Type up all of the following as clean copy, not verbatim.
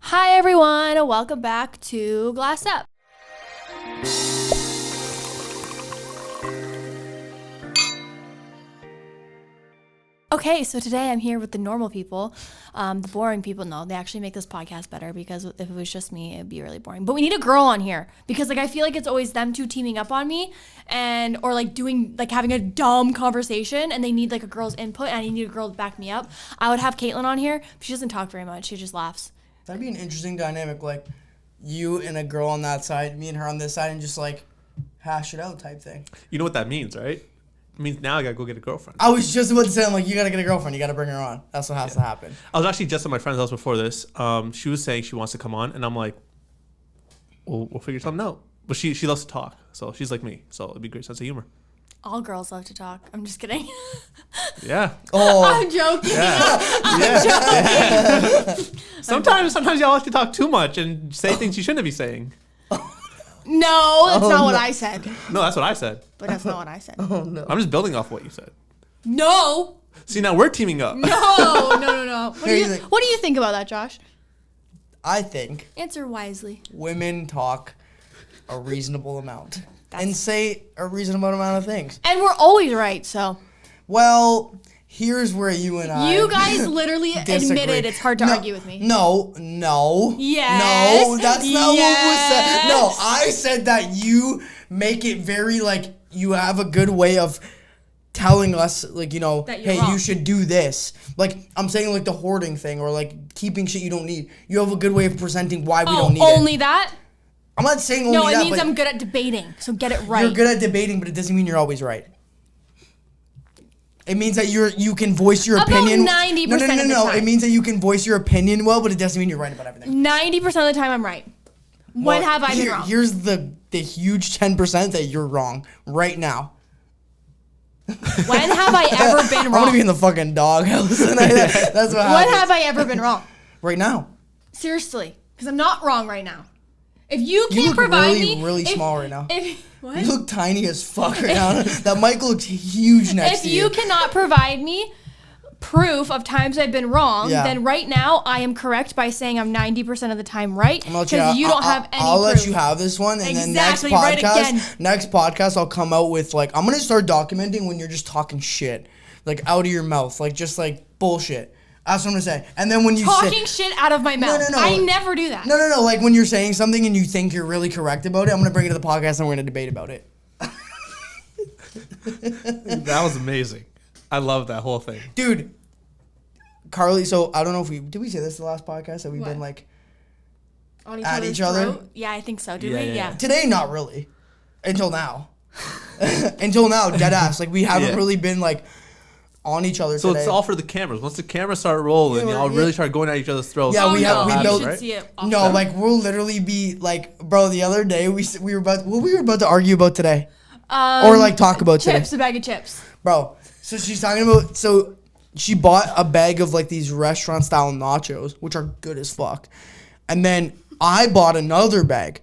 Hi everyone, welcome back to Glass Up. Okay, so today I'm here with the normal people, the boring people. No, they actually make this podcast better because if it was just me, it'd be really boring. But we need a girl on here because I feel like it's always them two teaming up on me or having a dumb conversation and they need a girl's input and I need a girl to back me up. I would have Caitlin on here, but she doesn't talk very much. She just laughs. That'd be an interesting dynamic, you and a girl on that side, me and her on this side, and just hash it out type thing. You know what that means, right? It means now I gotta go get a girlfriend. I was just about to say, you gotta get a girlfriend, you gotta bring her on. That's what has to happen. I was actually just at my friend's house before this. She was saying she wants to come on, and I'm like, we'll figure something out. But she loves to talk, so she's like me. So it'd be a great sense of humor. All girls love to talk. I'm just kidding. Yeah. Oh. I'm joking. Yeah. I'm joking. Sometimes y'all like to talk too much and say things you shouldn't be saying. No, that's not what I said. No, that's what I said. But that's not what I said. Oh, no. I'm just building off what you said. No. See, now we're teaming up. No. What do you think about that, Josh? I think Answer wisely. women talk a reasonable amount. And say a reasonable amount of things. And we're always right, so. Well, here's where you and I You guys literally disagree. admitted it's hard to argue with me. No. Yes. No, that's not what was said. No, I said that you make it very you have a good way of telling us hey, wrong. you should do this. I'm saying the hoarding thing or keeping shit you don't need. You have a good way of presenting why we don't need it. Only that? I'm not saying only that. No, it means I'm good at debating, so get it right. You're good at debating, but it doesn't mean you're always right. It means that you can voice your opinion. About 90% of the time. It means that you can voice your opinion well, but it doesn't mean you're right about everything. 90% of the time I'm right. When have I been wrong? Here's the huge 10% that you're wrong right now. When have I ever been wrong? I'm gonna be in the fucking doghouse tonight. That's what happens. When have I ever been wrong? Right now. Seriously, because I'm not wrong right now. If you can't look provide really, me, really small right now. What? You look tiny as fuck right now. That mic looks huge next to you. If you cannot provide me proof of times I've been wrong, then right now I am correct by saying I'm 90% of the time right because you don't have any I'll proof. let you have this one, and then next podcast I'll come out with I'm gonna start documenting when you're just talking shit, out of your mouth, just bullshit. That's what I'm gonna say. And then when you talking shit out of my mouth, no. I never do that. No. When you're saying something and you think you're really correct about it, I'm gonna bring it to the podcast and we're gonna debate about it. That was amazing. I love that whole thing, dude. Karlee, so I don't know if did we say this the last podcast that we've been on at each other? Yeah, I think so. Did we? Yeah. Today, not really. Until now. Until now, dead ass. We haven't really been on each other so today. It's all for the cameras. Once the cameras start rolling, y'all really start going at each other's throats. Yeah, we built. Right? See it no, we'll literally be bro. The other day we were about to argue about today, or talk about chips, today. A bag of chips, bro. So she's talking about she bought a bag of these restaurant style nachos, which are good as fuck, and then I bought another bag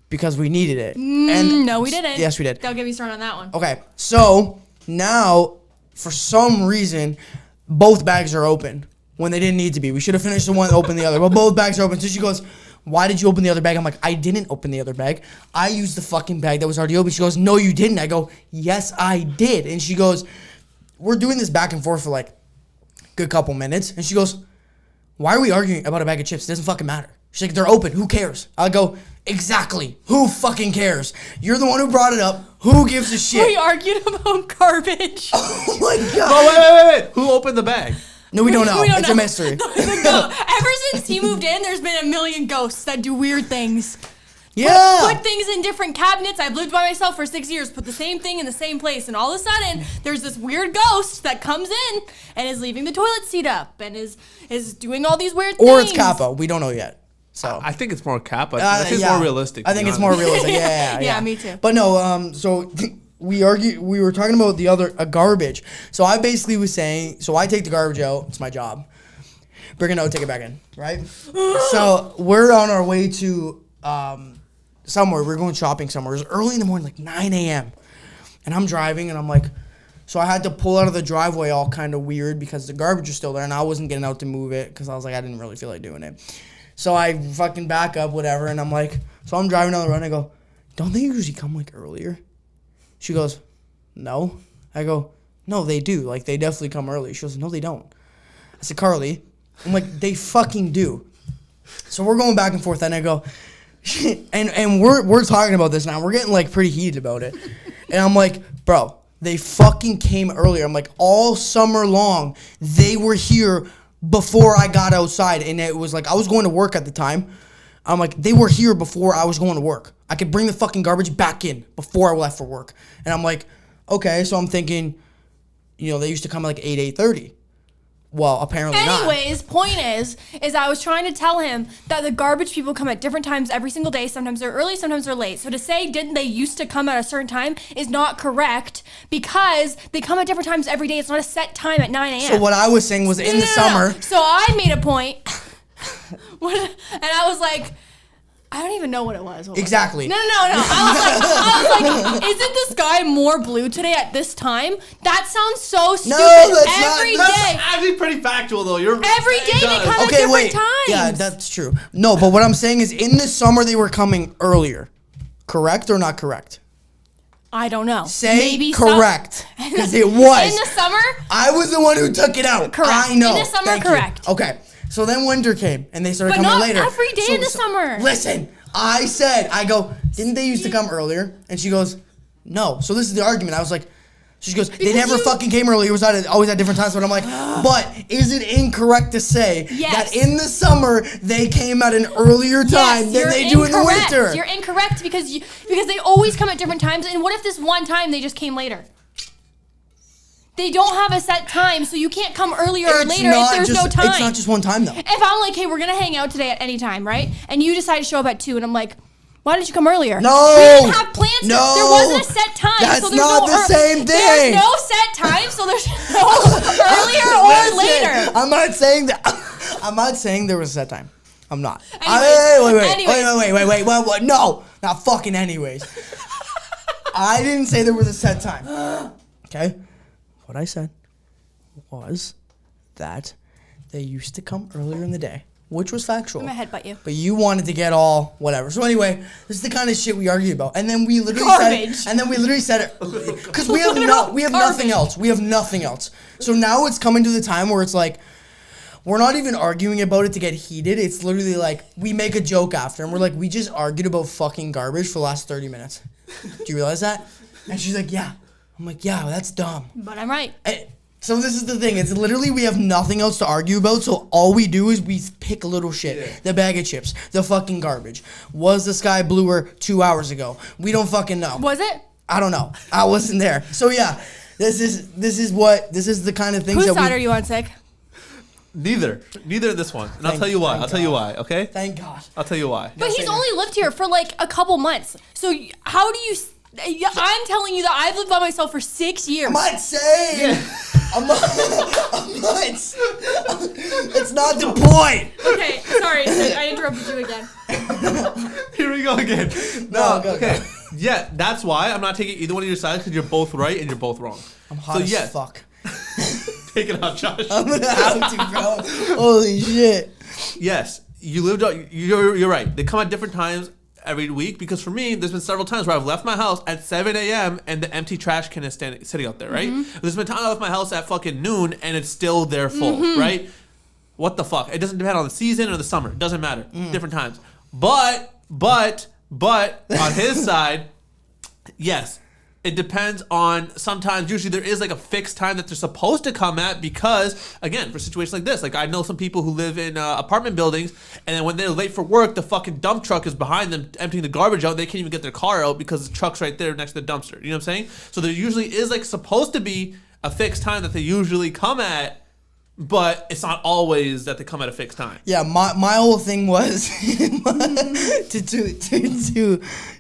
because we needed it. And no, we didn't. Yes, we did. Don't get me started on that one. Okay, so now. For some reason, both bags are open when they didn't need to be. We should have finished the one, open the other. But both bags are open. So she goes, why did you open the other bag? I'm like, I didn't open the other bag. I used the fucking bag that was already open. She goes, no, you didn't. I go, yes, I did. And she goes, we're doing this back and forth for a good couple minutes. And she goes, why are we arguing about a bag of chips? It doesn't fucking matter. She's like, they're open. Who cares? I go, exactly. Who fucking cares? You're the one who brought it up. Who gives a shit? We argued about garbage. Oh my god. Oh, wait. Who opened the bag? No, we don't know. It's a mystery. Ever since he moved in, there's been a million ghosts that do weird things. Yeah. Put things in different cabinets. I've lived by myself for 6 years. Put the same thing in the same place. And all of a sudden, there's this weird ghost that comes in and is leaving the toilet seat up and is doing all these weird things. Or it's Kappa. We don't know yet. So I think it's more Kappa. I think it's more realistic. I think it's more realistic. Yeah, me too. But no, so we were talking about a garbage. So I basically was saying, so I take the garbage out. It's my job. Bring it out, take it back in, right? So we're on our way to somewhere. We're going shopping somewhere. It was early in the morning, 9 a.m. And I'm driving, and I'm like, so I had to pull out of the driveway all kind of weird because the garbage was still there, and I wasn't getting out to move it because I was like, I didn't really feel like doing it. So I fucking back up, whatever, and I'm like, so I'm driving down the road and I go, don't they usually come like earlier? She goes, no. I go, no, they do. Like, they definitely come early. She goes, no, they don't. I said, Karlee. I'm like, they fucking do. So we're going back and forth, and I go, and we're talking about this now. We're getting like pretty heated about it. And I'm like, bro, they fucking came earlier. I'm like, all summer long, they were here before I got outside. And it was like, I was going to work at the time. I'm like, they were here before I was going to work. I could bring the fucking garbage back in before I left for work. And I'm like, okay, so I'm thinking, you know, they used to come at like 8, 8:30. Well, apparently not. Anyways, point is I was trying to tell him that the garbage people come at different times every single day. Sometimes they're early, sometimes they're late. So to say, didn't they used to come at a certain time is not correct because they come at different times every day. It's not a set time at 9 a.m. So what I was saying was in the summer. So I made a point, and I was like, I don't even know what it was. Exactly. No. I was like, isn't the sky more blue today at this time? That sounds so stupid. No, that's every not. day. That's actually pretty factual, though. Every day they come at different times. Yeah, that's true. No, but what I'm saying is in the summer they were coming earlier. Correct or not correct? I don't know. Say maybe correct. Because it was. In the summer? I was the one who took it out. Correct. I know. In the summer, Thank you. correct. Okay. So then winter came and they started But coming not later. every day in the summer. Listen, I go, didn't they used to come earlier? And she goes, no. So this is the argument. I was like, she goes, they never fucking came early. It was always at different times. But I'm like, but is it incorrect to say that in the summer they came at an earlier time than they do in the winter? You're incorrect because they always come at different times. And what if this one time they just came later? They don't have a set time, so you can't come earlier or later if there's no time. It's not just one time, though. If I'm like, hey, we're going to hang out today at any time, right? And you decide to show up at 2, and I'm like, why didn't you come earlier? No. We didn't have plans. No. There wasn't a set time. That's so there's not the same thing. There's no set time, so there's no earlier or later. I'm not saying that. I'm not saying there was a set time. I'm not. Wait. What? No, not fucking anyways. I didn't say there was a set time. Okay? What I said was that they used to come earlier in the day, which was factual. I'm gonna headbutt you. But you wanted to get all whatever. So anyway, this is the kind of shit we argue about. And then we literally said it because we have nothing else. We have nothing else. So now it's coming to the time where it's like we're not even arguing about it to get heated. It's literally like we make a joke after and we're like, we just argued about fucking garbage for the last 30 minutes. Do you realize that? And she's like, yeah. I'm like, yeah, that's dumb. But I'm right. So this is the thing. It's literally we have nothing else to argue about. So all we do is we pick a little shit. Yeah. The bag of chips. The fucking garbage. Was the sky bluer 2 hours ago? We don't fucking know. Was it? I don't know. I wasn't there. So yeah, this is the kind of things Whose that side are you on, Sick? Neither this one. And I'll tell you why, okay? Thank God. I'll tell you why. But he's only lived here for like a couple months. So how do you... I'm telling you that I've lived by myself for 6 years. I'm not saying. Yeah. I'm not. It's not the point. Okay, sorry. I interrupted you again. Here we go again. No, go. Yeah, that's why I'm not taking either one of your sides because you're both right and you're both wrong. I'm hot as fuck. Take it out, Josh. I'm gonna have to, bro. Holy shit. Yes, you lived out. You're right. They come at different times every week because for me, there's been several times where I've left my house at 7 a.m. and the empty trash can is sitting out there, right? Mm-hmm. There's been times I left my house at fucking noon and it's still there full, right? What the fuck? It doesn't depend on the season or the summer. It doesn't matter. Different times. But on his side, yes, it depends on sometimes, usually there is like a fixed time that they're supposed to come at because, again, for situations like this, like I know some people who live in apartment buildings and then when they're late for work, the fucking dump truck is behind them emptying the garbage out. They can't even get their car out because the truck's right there next to the dumpster. You know what I'm saying? So there usually is like supposed to be a fixed time that they usually come at, but it's not always that they come at a fixed time. Yeah, my whole thing was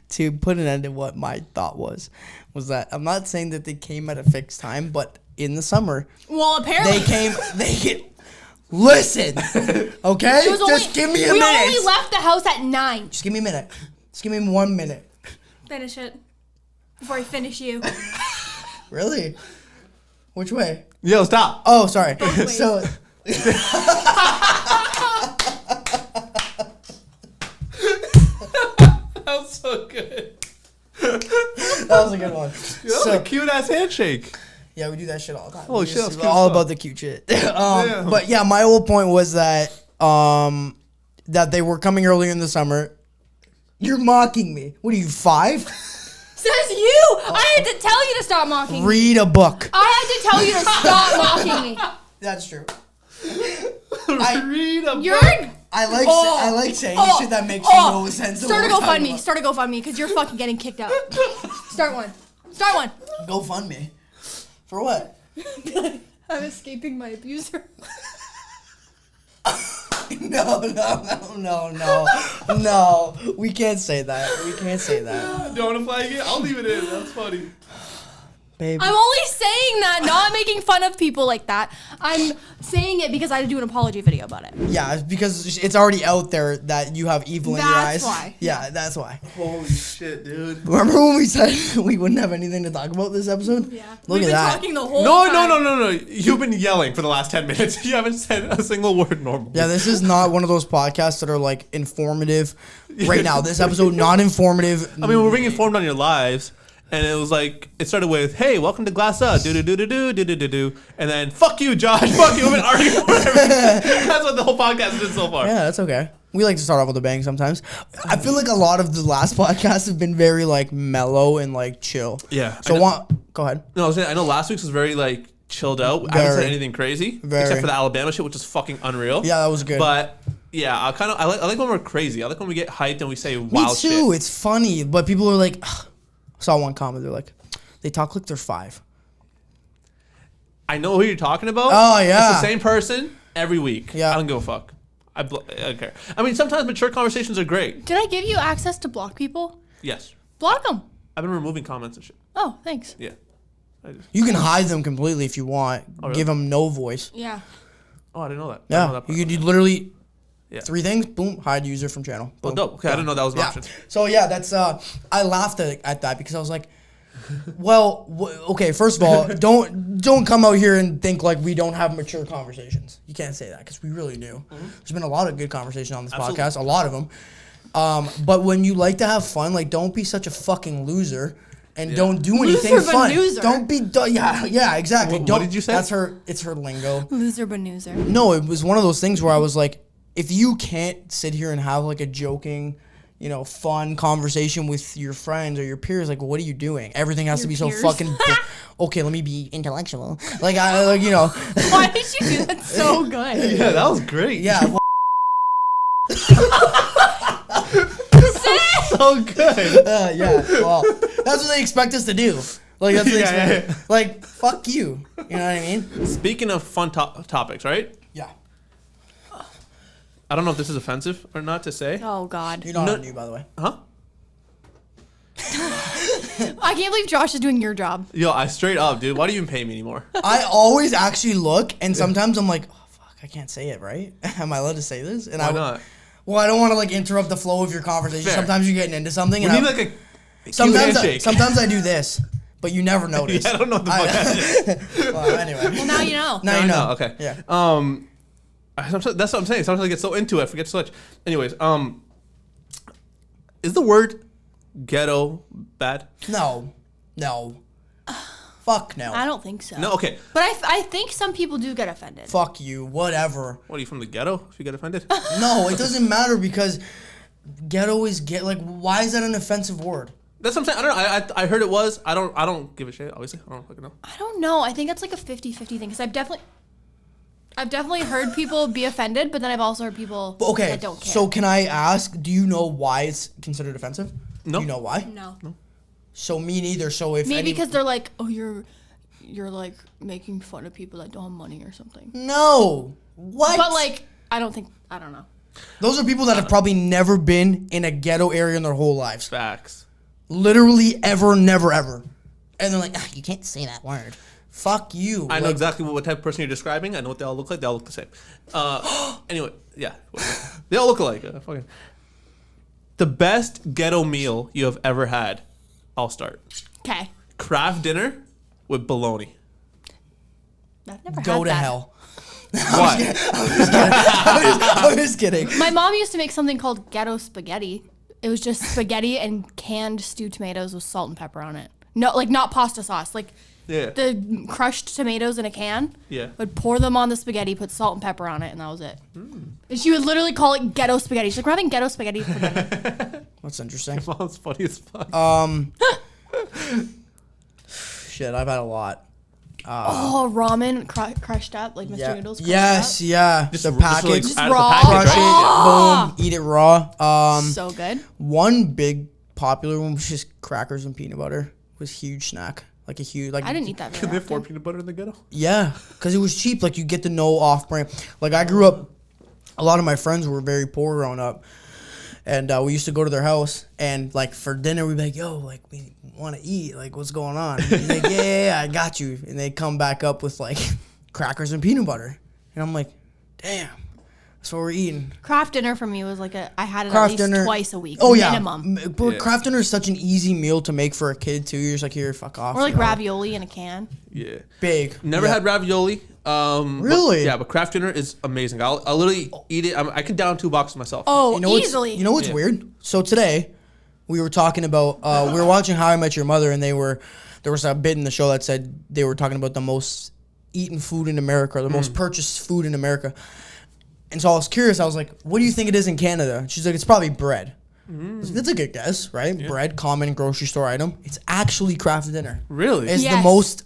to put an end to what my thought was that I'm not saying that they came at a fixed time, but in the summer. Well, apparently they came. Listen, okay? Just give me a minute. We only left the house at 9. Just give me a minute. Just give me 1 minute. Finish it before I finish you. Really? Which way? Yo, stop. Oh, sorry. Both ways. So was so good. That was a good one. That was a cute ass handshake. Yeah, we do that shit all the time. Holy shit, that's It's cute all as fuck. about the cute shit. But yeah, my whole point was that that they were coming earlier in the summer. You're mocking me. What are you, 5? Says you. I had to tell you to stop mocking me. Read a book. I had to tell you to stop mocking me. That's true. Read a You're. book. I like saying shit that makes no sense. Start a GoFundMe. Start a GoFundMe because you're fucking getting kicked out. Start one. Start one. GoFundMe. For what? I'm escaping my abuser. No. We can't say that. We can't say that. Do you want to flag it? I'll leave it in. That's funny. Baby. I'm only saying that, not making fun of people like that. I'm saying it because I had to do an apology video about it. Yeah, it's because it's already out there that you have evil in your eyes. That's why. Yeah, that's why. Holy shit, dude. Remember when we said we wouldn't have anything to talk about this episode? Yeah. Look We've at been that. talking the whole No. time. You've been yelling for the last 10 minutes. You haven't said a single word normal. Yeah, this is not one of those podcasts that are like informative. Right now, this episode not informative. I mean, we're being informed on your lives. And it was like, it started with, hey, welcome to Glass Up, do-do-do-do-do-do-do-do. And then, fuck you, Josh, fuck you, we've been arguing for everything. That's what the whole podcast did so far. Yeah, that's okay. We like to start off with a bang sometimes. I feel like a lot of the last podcasts have been very like mellow and like chill. Yeah. So go ahead. No, I was saying, I know last week's was very like chilled out. I haven't said anything crazy, except for the Alabama shit, which is fucking unreal. Yeah, that was good. But yeah, I like when we're crazy. I like when we get hyped and we say Me wild shit. too. It's funny, but people are like, ugh. I saw one comment. They're like, they talk like they're 5. I know who you're talking about. Oh, yeah. It's the same person every week. Yeah. I don't give a fuck. I don't care. I mean, sometimes mature conversations are great. Did I give you access to block people? Yes. Block them. I've been removing comments and shit. Oh, thanks. Yeah. You can hide them completely if you want. really? Give them no voice. Yeah. Oh, I didn't know that. I didn't know Yeah, that part. you literally Yeah. 3 things. Boom, hide user from channel. Oh, Boom. dope. Okay, I didn't know that was an option. So yeah, that's I laughed at that because I was like, well, okay. First of all, don't come out here and think like we don't have mature conversations. You can't say that because we really do. There's been a lot of good conversation on this Absolutely. podcast, a lot of them. But when you like to have fun, like don't be such a fucking loser. And don't do anything Loser fun. banoozer. Don't be yeah, exactly. What did you say? It's her lingo. Loser banoozer. No, it was one of those things where I was like, if you can't sit here and have like a joking, fun conversation with your friends or your peers, like, what are you doing? Everything has to be peers? so fucking. Okay, let me be intellectual. Like, Why did you do that so good? Yeah, that was great. Yeah. So good. Yeah. Well, that's what they expect us to do. Like, that's what they expect. Yeah. Like, fuck you. You know what I mean? Speaking of fun topics, right? Yeah. I don't know if this is offensive or not to say. Oh, God. You're not on you, by the way. Huh? I can't believe Josh is doing your job. Yo, I straight up, dude. Why do you even pay me anymore? I always actually look, and sometimes I'm like, oh, fuck, I can't say it, right? Am I allowed to say this? And Why not? Well, I don't want to like interrupt the flow of your conversation. Fair. Sometimes you're getting into something, We and need like a cute sometimes handshake. sometimes I do this, but you never notice. Yeah, I don't know what the fuck that is. Well, anyway, Well, now you know. now you know. No, okay. Yeah. That's what I'm saying. Sometimes I get so into it, I forget so much. Anyways, is the word ghetto bad? No. Fuck no. I don't think so. No, okay. But I think some people do get offended. Fuck you. Whatever. What are you from the ghetto? If you get offended? No, it doesn't matter because ghetto is like. Why is that an offensive word? That's what I'm saying. I don't know. I heard it was. I don't give a shit. Obviously, I don't fucking know. I don't know. I think that's like a 50-50 thing because I've definitely heard people be offended, but then I've also heard people Okay. that don't care. So can I ask? Do you know why it's considered offensive? No. Do you know why? no. So me neither. So if Maybe because they're like, oh, you're like making fun of people that don't have money or something. No. What? But like, I don't know. Those are people that have probably never been in a ghetto area in their whole lives. Facts. Literally ever, never, ever. And they're like, you can't say that word. Fuck you. I know Like, exactly what type of person you're describing. I know what they all look like. They all look the same. Anyway, yeah. They all look alike. Fucking. The best ghetto meal you have ever had. I'll start. Okay. Kraft dinner with bologna. I've never Go had to that. hell. Why? I'm just kidding. My mom used to make something called ghetto spaghetti. it was just spaghetti and canned stewed tomatoes with salt and pepper on it. No, like not pasta sauce. Like the crushed tomatoes in a can. Yeah. Would pour them on the spaghetti, put salt and pepper on it, and that was it. And she would literally call it ghetto spaghetti. She's like, we're having ghetto spaghetti for dinner. That's interesting. Your mom's funny as fuck. Shit, I've had a lot. Ramen crushed up, like Mr. Noodles. Yes, yeah. Just the really package. Just out of the raw. package, Crush right? it, boom, eat it raw. So good. One big popular one was just crackers and peanut butter. It was a huge snack. Like a huge, like I didn't eat that Can very they afford often. peanut butter in the ghetto? Yeah, because it was cheap. Like you get the no off-brand. Like I grew up, a lot of my friends were very poor growing up, and we used to go to their house and like for dinner we'd be like, "Yo, like we want to eat. Like what's going on?" And they'd like, yeah, I got you. And they come back up with like crackers and peanut butter, and I'm like, "Damn, that's what we're eating." Kraft dinner for me was like I had it Kraft at least dinner twice a week. Oh minimum. yeah, but Kraft dinner is such an easy meal to make for a kid too. You're just like, here, fuck off. Or like you know? ravioli in a can. Yeah. Big. Never had ravioli. Really? But Kraft dinner is amazing. I'll literally eat it. I can down 2 boxes myself. Oh, You know easily. You know what's weird? So today, we were talking about we were watching How I Met Your Mother, and there was a bit in the show that said they were talking about the most eaten food in America, the most purchased food in America. And so I was curious. I was like, "What do you think it is in Canada?" She's like, "It's probably bread." I was like, that's a good guess, right? Yeah. Bread, common grocery store item. It's actually Kraft dinner. Really? It's the most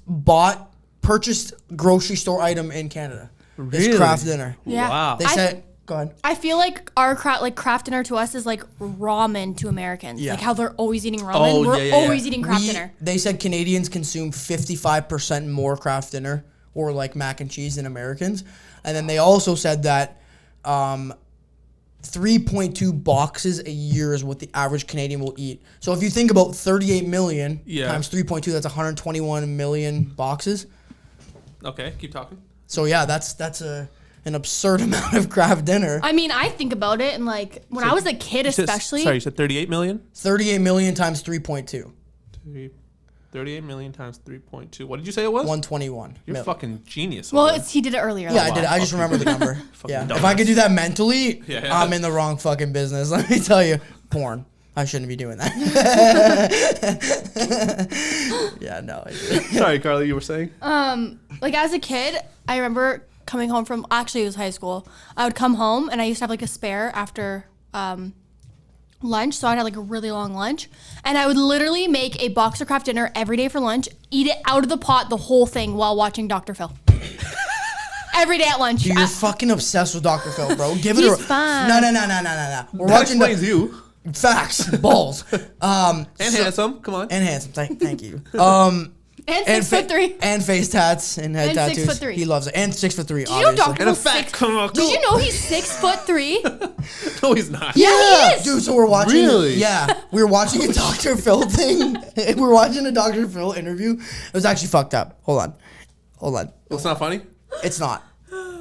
purchased grocery store item in Canada. Really? It's Kraft dinner. Yeah. Wow. They said, go ahead. I feel like our Kraft dinner to us is like ramen to Americans. Yeah. Like how they're always eating ramen. Oh, We're yeah, yeah, always yeah. eating Kraft dinner. They said Canadians consume 55% more Kraft dinner or like mac and cheese than Americans. And then they also said that 3.2 boxes a year is what the average Canadian will eat. So if you think about 38 million times 3.2, that's 121 million boxes. Okay, keep talking. So yeah, that's an absurd amount of Kraft dinner. I mean, I think about it and like when I was a kid especially. Sorry, you said 38 million? 38 million times 3.2. 38 million times 3.2. What did you say it was? 121. You're fucking genius. Well, Owen. he did it earlier. Yeah, I did. I just remember the number. Yeah. dumbass. If I could do that mentally, Yeah. I'm in the wrong fucking business. Let me tell you. Porn. I shouldn't be doing that. Yeah, no. I didn't. Sorry, Karlee, you were saying? Like as a kid, I remember coming home from, actually it was high school. I would come home and I used to have like a spare after lunch. So I'd have like a really long lunch. And I would literally make a box of Kraft dinner every day for lunch, eat it out of the pot, the whole thing while watching Dr. Phil. Every day at lunch. Dude, you're fucking obsessed with Dr. Phil, bro. Give it He's a fine. No. We're That watching explains you. Facts, balls. And handsome. Come on. And handsome. Thank you. And 6'3". And face tats and head And tattoos. 6'3". He loves it. And 6'3", Do you know obviously. Dr. And a Phil's fat cock. Did you know he's 6'3"? No, he's not. Yeah, he is. Dude, so we're watching. Really? Yeah, we were watching a Dr. Phil thing. We were watching a Dr. Phil interview. It was actually fucked up. Hold on. It's not funny? It's not.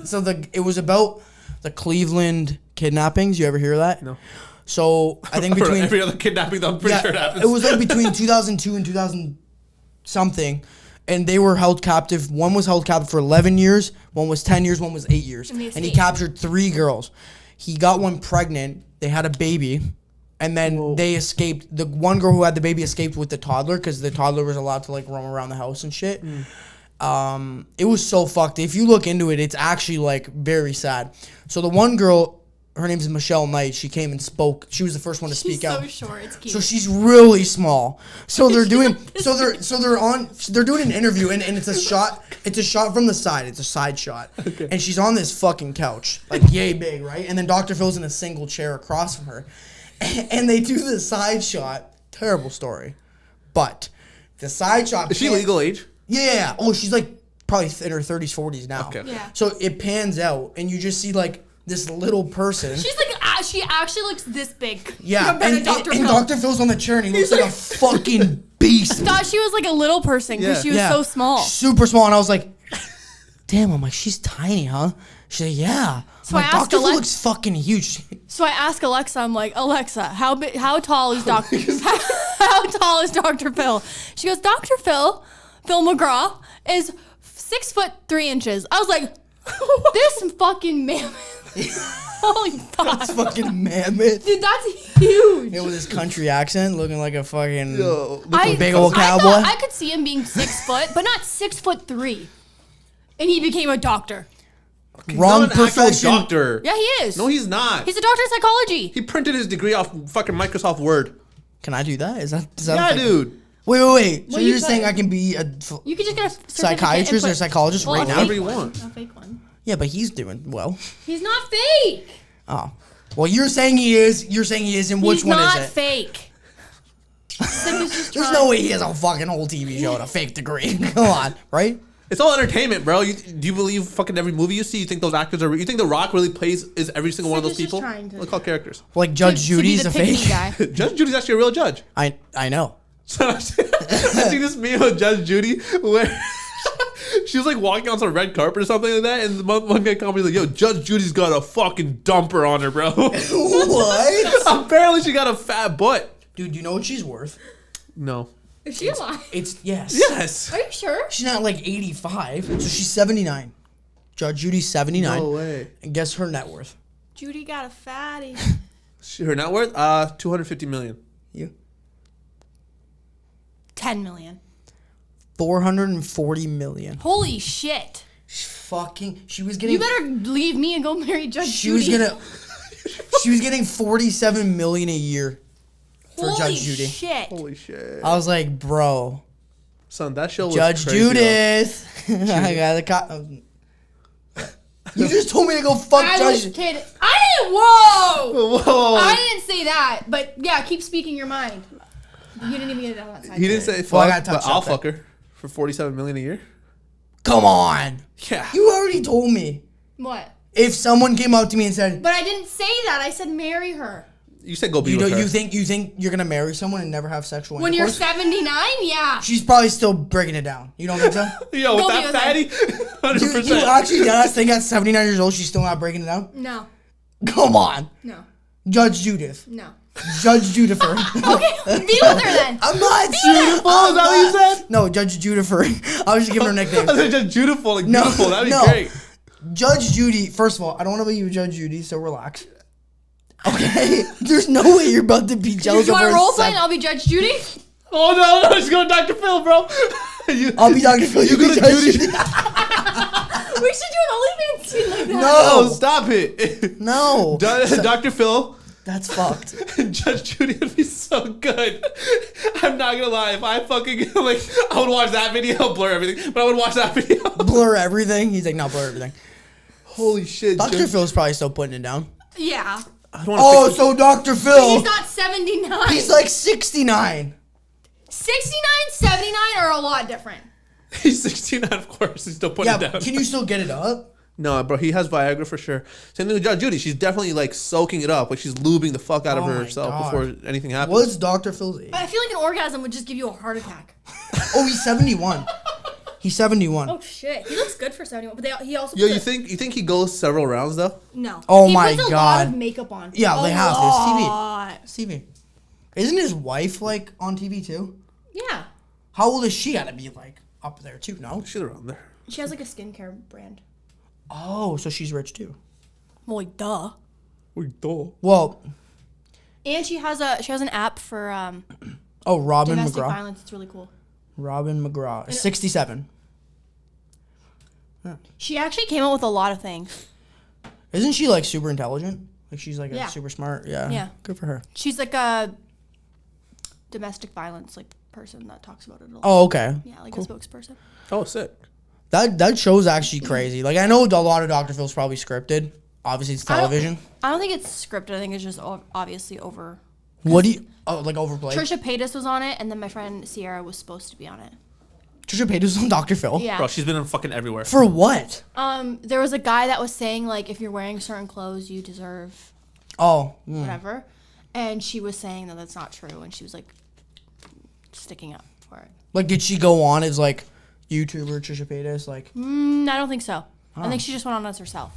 So it was about the Cleveland kidnappings. You ever hear that? No. So I think between every other kidnapping, I'm pretty sure it happens. it was like between 2002 and 2000 something, and they were held captive. One was held captive for 11 years. One was 10 years. One was 8 years. And they And he escaped. captured 3 girls. He got one pregnant. They had a baby. And then they escaped. The one girl who had the baby escaped with the toddler because the toddler was allowed to like roam around the house and shit. It was so fucked. If you look into it, it's actually like very sad. So the one girl, her name is Michelle Knight. She came and spoke. She was the first one to speak She's out. so short. It's cute. So she's really small. So they're doing they're doing an interview and it's a shot. It's a shot from the side. It's a side shot. Okay. And she's on this fucking couch, like yay big, right? And then Dr. Phil's in a single chair across from her. And they do the side shot. Terrible story. But the side shot Is she legal age? Yeah. Oh, she's like probably in her 30s, 40s now. Okay. Yeah. So it pans out and you just see like this little person. She's like, she actually looks this big. Yeah, compared to Dr. Phil. Dr. Phil's on the chair and he looks like a fucking beast. I thought she was like a little person because she was so small. Super small. And I was like, damn, I'm like, she's tiny, huh? She's like, yeah. So I'm I like, asked Dr. Phil Alex- looks fucking huge. So I ask Alexa, I'm like, Alexa, how tall is Dr. how tall is Dr. Phil? She goes, Dr. Phil McGraw is 6'3". I was like, this fucking mammoth. Holy fuck. That's fucking mammoth. Dude, that's huge. Yeah, with his country accent, looking like a fucking I big old I cowboy. thought I could see him being 6 foot, but not 6'3". And he became a doctor. Wrong He's not an actual profession. doctor. Yeah, he is. No, he's not. He's a doctor in psychology. He printed his degree off fucking Microsoft Word. Can I do that? Is that a Yeah, thing? dude. Wait. So Well, you're you just could. saying I can be a You could just get a certificate psychiatrist and or put- psychologist right a now? fake Whatever you one. want. A fake one. Yeah, but he's doing well. He's not fake. Oh. Well, you're saying he is. You're saying he is. And which He's one not is it? fake. There's no way he has a fucking whole TV show and a fake degree. Come on, right? It's all entertainment, bro. Do you believe fucking every movie you see? You think those actors are? You think The Rock really is every single one of those Sid is just people? trying to- Look all characters. Like Judge To be Judy's the a pick-me fake. guy. Judge Judy's actually a real judge. I know. So I see this meme of Judge Judy where she was like walking on some red carpet or something like that, and the one guy commented like, "Yo, Judge Judy's got a fucking dumper on her, bro." What? Apparently, she got a fat butt. Dude, you know what she's worth? No. Is she alive? It's yes. Yes. Are you sure? She's not like 85, so she's 79. Judge Judy's 79. No way. And guess her net worth. Judy got a fatty. Her net worth? 250 million. You? 10 million. 440 million. Holy shit. She was getting. You better leave me and go marry Judge She Judy. was getting 47 million a year for Holy Judge Judy. shit. Holy shit. I was like, bro, Son, that show was Judge crazy, though. Judith. I got the You just told me to go fuck I Judge. was kidding. I didn't. Whoa. Whoa. I didn't say that. But yeah, keep speaking your mind. You didn't even get it on that side. He didn't say Well, I fuck, gotta but touch I'll something. fuck her for 47 million a year. Come on. Yeah. You already told me. What? If someone came up to me and said, But I didn't say that. I said marry her. You said go be you with know, her. you think you're gonna marry someone and never have sexual When you're intercourse? 79, yeah. She's probably still breaking it down. You don't think so? Yo, with Go that be fatty? you 100%. actually deadass think at 79 years old she's still not breaking it down? No. Come on. No. Judge Judith. No. Judge Judifer. Okay, be with her then. I'm not Beautiful, is that what you said? No, Judge Judifer. I was just giving her nicknames. I said just beautiful, like No, beautiful. That'd be no. great. Judge Judy, first of all, I don't want to be you, Judge Judy, so relax. Okay? There's no way you're about to be jealous You of want her. to role play and I'll be Judge Judy? Oh no, she's going to Dr. Phil, bro. I'll be Dr. Phil. You go be to Judge Judy. Judy. We should do an OnlyFans scene like that. Oh, No. stop it. No. Dr. Phil That's fucked. and Judge Judy would be so good. I'm not gonna lie. If I fucking like, I would watch that video, blur everything, but I would watch that video. Blur everything. He's like, no, blur everything. Holy shit, Dr. Phil's probably still putting it down. Yeah. I don't want Oh, to. so Dr. Phil, He's not 79. he's like 69. 69, 79 are a lot different. He's 69, of course. He's still putting Yeah, it down. but can you still get it up? No, bro, he has Viagra for sure. Same thing with Judge Judy. She's definitely like soaking it up, like she's lubing the fuck out of Oh my herself God. before anything happens. What's Dr. Phil's age? I feel like an orgasm would just give you a heart attack. Oh, he's 71. He's 71. Oh shit, he looks good for 71. But he also Yo, puts you think he goes several rounds though? no. Oh he my puts a God. lot of makeup on. Yeah, A they have to. It's TV. lot. It's TV. Isn't his wife like on TV too? Yeah, How old is she? Gotta be like up there too, no? She's around there. she has like a skincare brand. Oh, so she's rich too. Well, like, duh. Well, And she has an app for oh, Robin domestic McGraw. violence. It's really cool. Robin McGraw. 67. She actually came up with a lot of things. Isn't she like super intelligent? Like she's like Yeah. a super smart. Yeah. Yeah. Good for her. She's like a domestic violence like person that talks about it a lot. Oh, okay. Yeah, like a spokesperson. Oh, sick. That show's actually crazy. Like I know a lot of Dr. Phil's probably scripted. Obviously, it's television. I don't think it's scripted. I think it's just obviously over. What do you? Oh, like overplayed. Trisha Paytas was on it, and then my friend Sierra was supposed to be on it. Trisha Paytas on Dr. Phil. Yeah. Bro, she's been in fucking everywhere. For what? There was a guy that was saying like, if you're wearing certain clothes, you deserve Oh. whatever, and she was saying that that's not true, and she was like sticking up for it. Like, did she go on as like YouTuber Trisha Paytas? Like, I don't think so. I think she just went on as herself.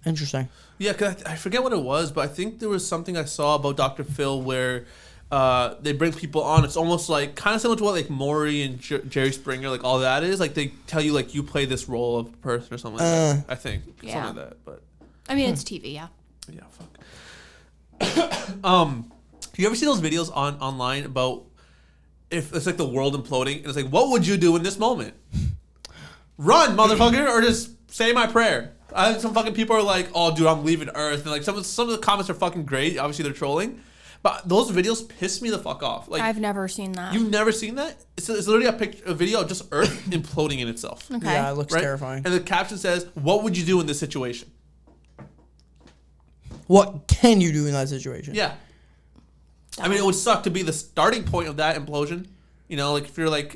interesting. Yeah, cause I forget what it was, but I think there was something I saw about Dr. Phil where they bring people on. It's almost like kind of similar to what like Maury and Jerry Springer, like all that is. Like they tell you like you play this role of a person or something like that. I think Yeah. something like that. But I mean, it's TV, yeah. Yeah, fuck. You ever see those videos online about if it's like the world imploding and it's like, what would you do in this moment? Run, motherfucker, or just say my prayer. I think some fucking people are like, oh, dude, I'm leaving Earth, and like some of the comments are fucking great. Obviously, they're trolling, but those videos piss me the fuck off. Like, I've never seen that. You've never seen that? It's literally a video of just Earth imploding in itself. Okay. Yeah, it looks terrifying. And the caption says, "What would you do in this situation?" What can you do in that situation? Yeah. I mean, it would suck to be the starting point of that implosion. You know, like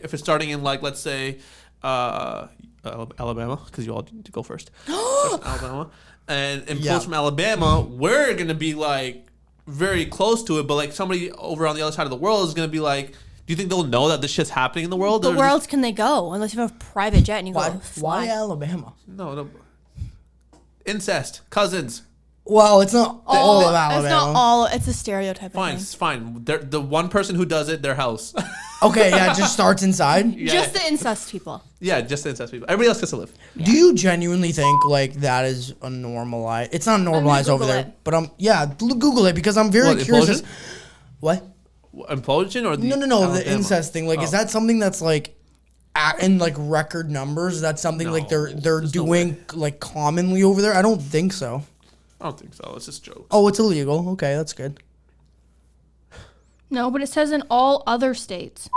if it's starting in like, let's say, Alabama, because you all need to go first. Alabama, and implodes from Alabama, we're gonna be like very close to it, but like somebody over on the other side of the world is gonna be like, do you think they'll know that this shit's happening in the world? But where else can they go unless you have a private jet and you go fly? Why Alabama? No. Incest, cousins. Well, it's not all of Alabama. It's not all. It's a stereotype. Fine, it's fine. The one person who does it, their house. Okay, yeah, it just starts inside. Yeah. Just the incest people. Yeah, just the incest people. Everybody else gets to live. Yeah. Do you genuinely think like that is a normalized? It's not normalized over there, but Google it because I'm very curious. What? Implosion or the No, Alabama? the incest thing. Like, is that something that's like in like record numbers? Is that something like they're doing like commonly over there? I don't think so. I don't think so. It's just jokes. Oh, it's illegal. Okay, that's good. No, but it says in all other states.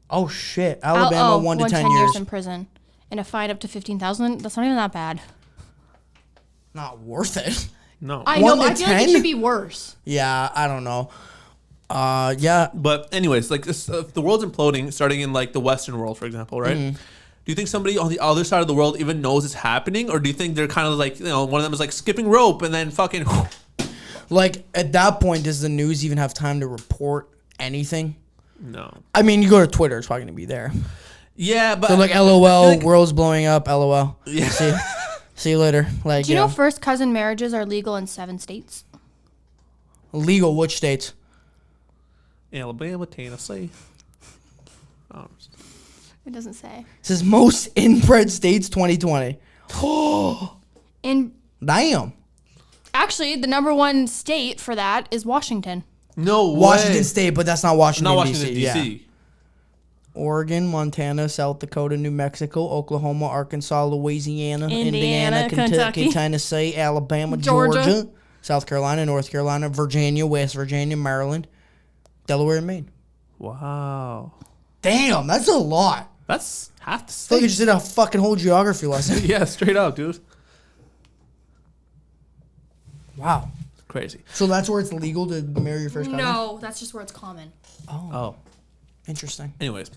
Oh shit! Alabama 1 to 10 years in prison and a fine up to $15,000. That's not even that bad. Not worth it. No. I know. 1 But to I feel like 10? it should be worse. Yeah, I don't know. Yeah. But anyways, like this, if the world's imploding, starting in like the Western world, for example, right? Mm-hmm. Do you think somebody on the other side of the world even knows it's happening, or do you think they're kind of like, you know, one of them is like skipping rope and then fucking? Like at that point, does the news even have time to report anything? No. I mean, you go to Twitter, it's probably gonna be there. Yeah, but They're like, LOL, world's blowing up. LOL. Yeah. See you later. Like, Do you know first cousin marriages are legal in 7 states? Legal? Which states? Alabama, Tennessee. It doesn't say. It says most inbred states 2020. In Damn. actually, the number 1 state for that is Washington. No way. Washington State, but that's not Washington, Not Washington, D.C. D.C. Yeah. Oregon, Montana, South Dakota, New Mexico, Oklahoma, Arkansas, Louisiana, Indiana, Kentucky, Tennessee, Alabama, Georgia, South Carolina, North Carolina, Virginia, West Virginia, Maryland, Delaware, and Maine. Wow. Damn, that's a lot. That's half the I feel like state. you just did a fucking whole geography lesson. Yeah, straight up, dude. Wow. Crazy. So that's where it's legal to marry your first cousin? No, that's just where it's common. Oh. Interesting. Anyways.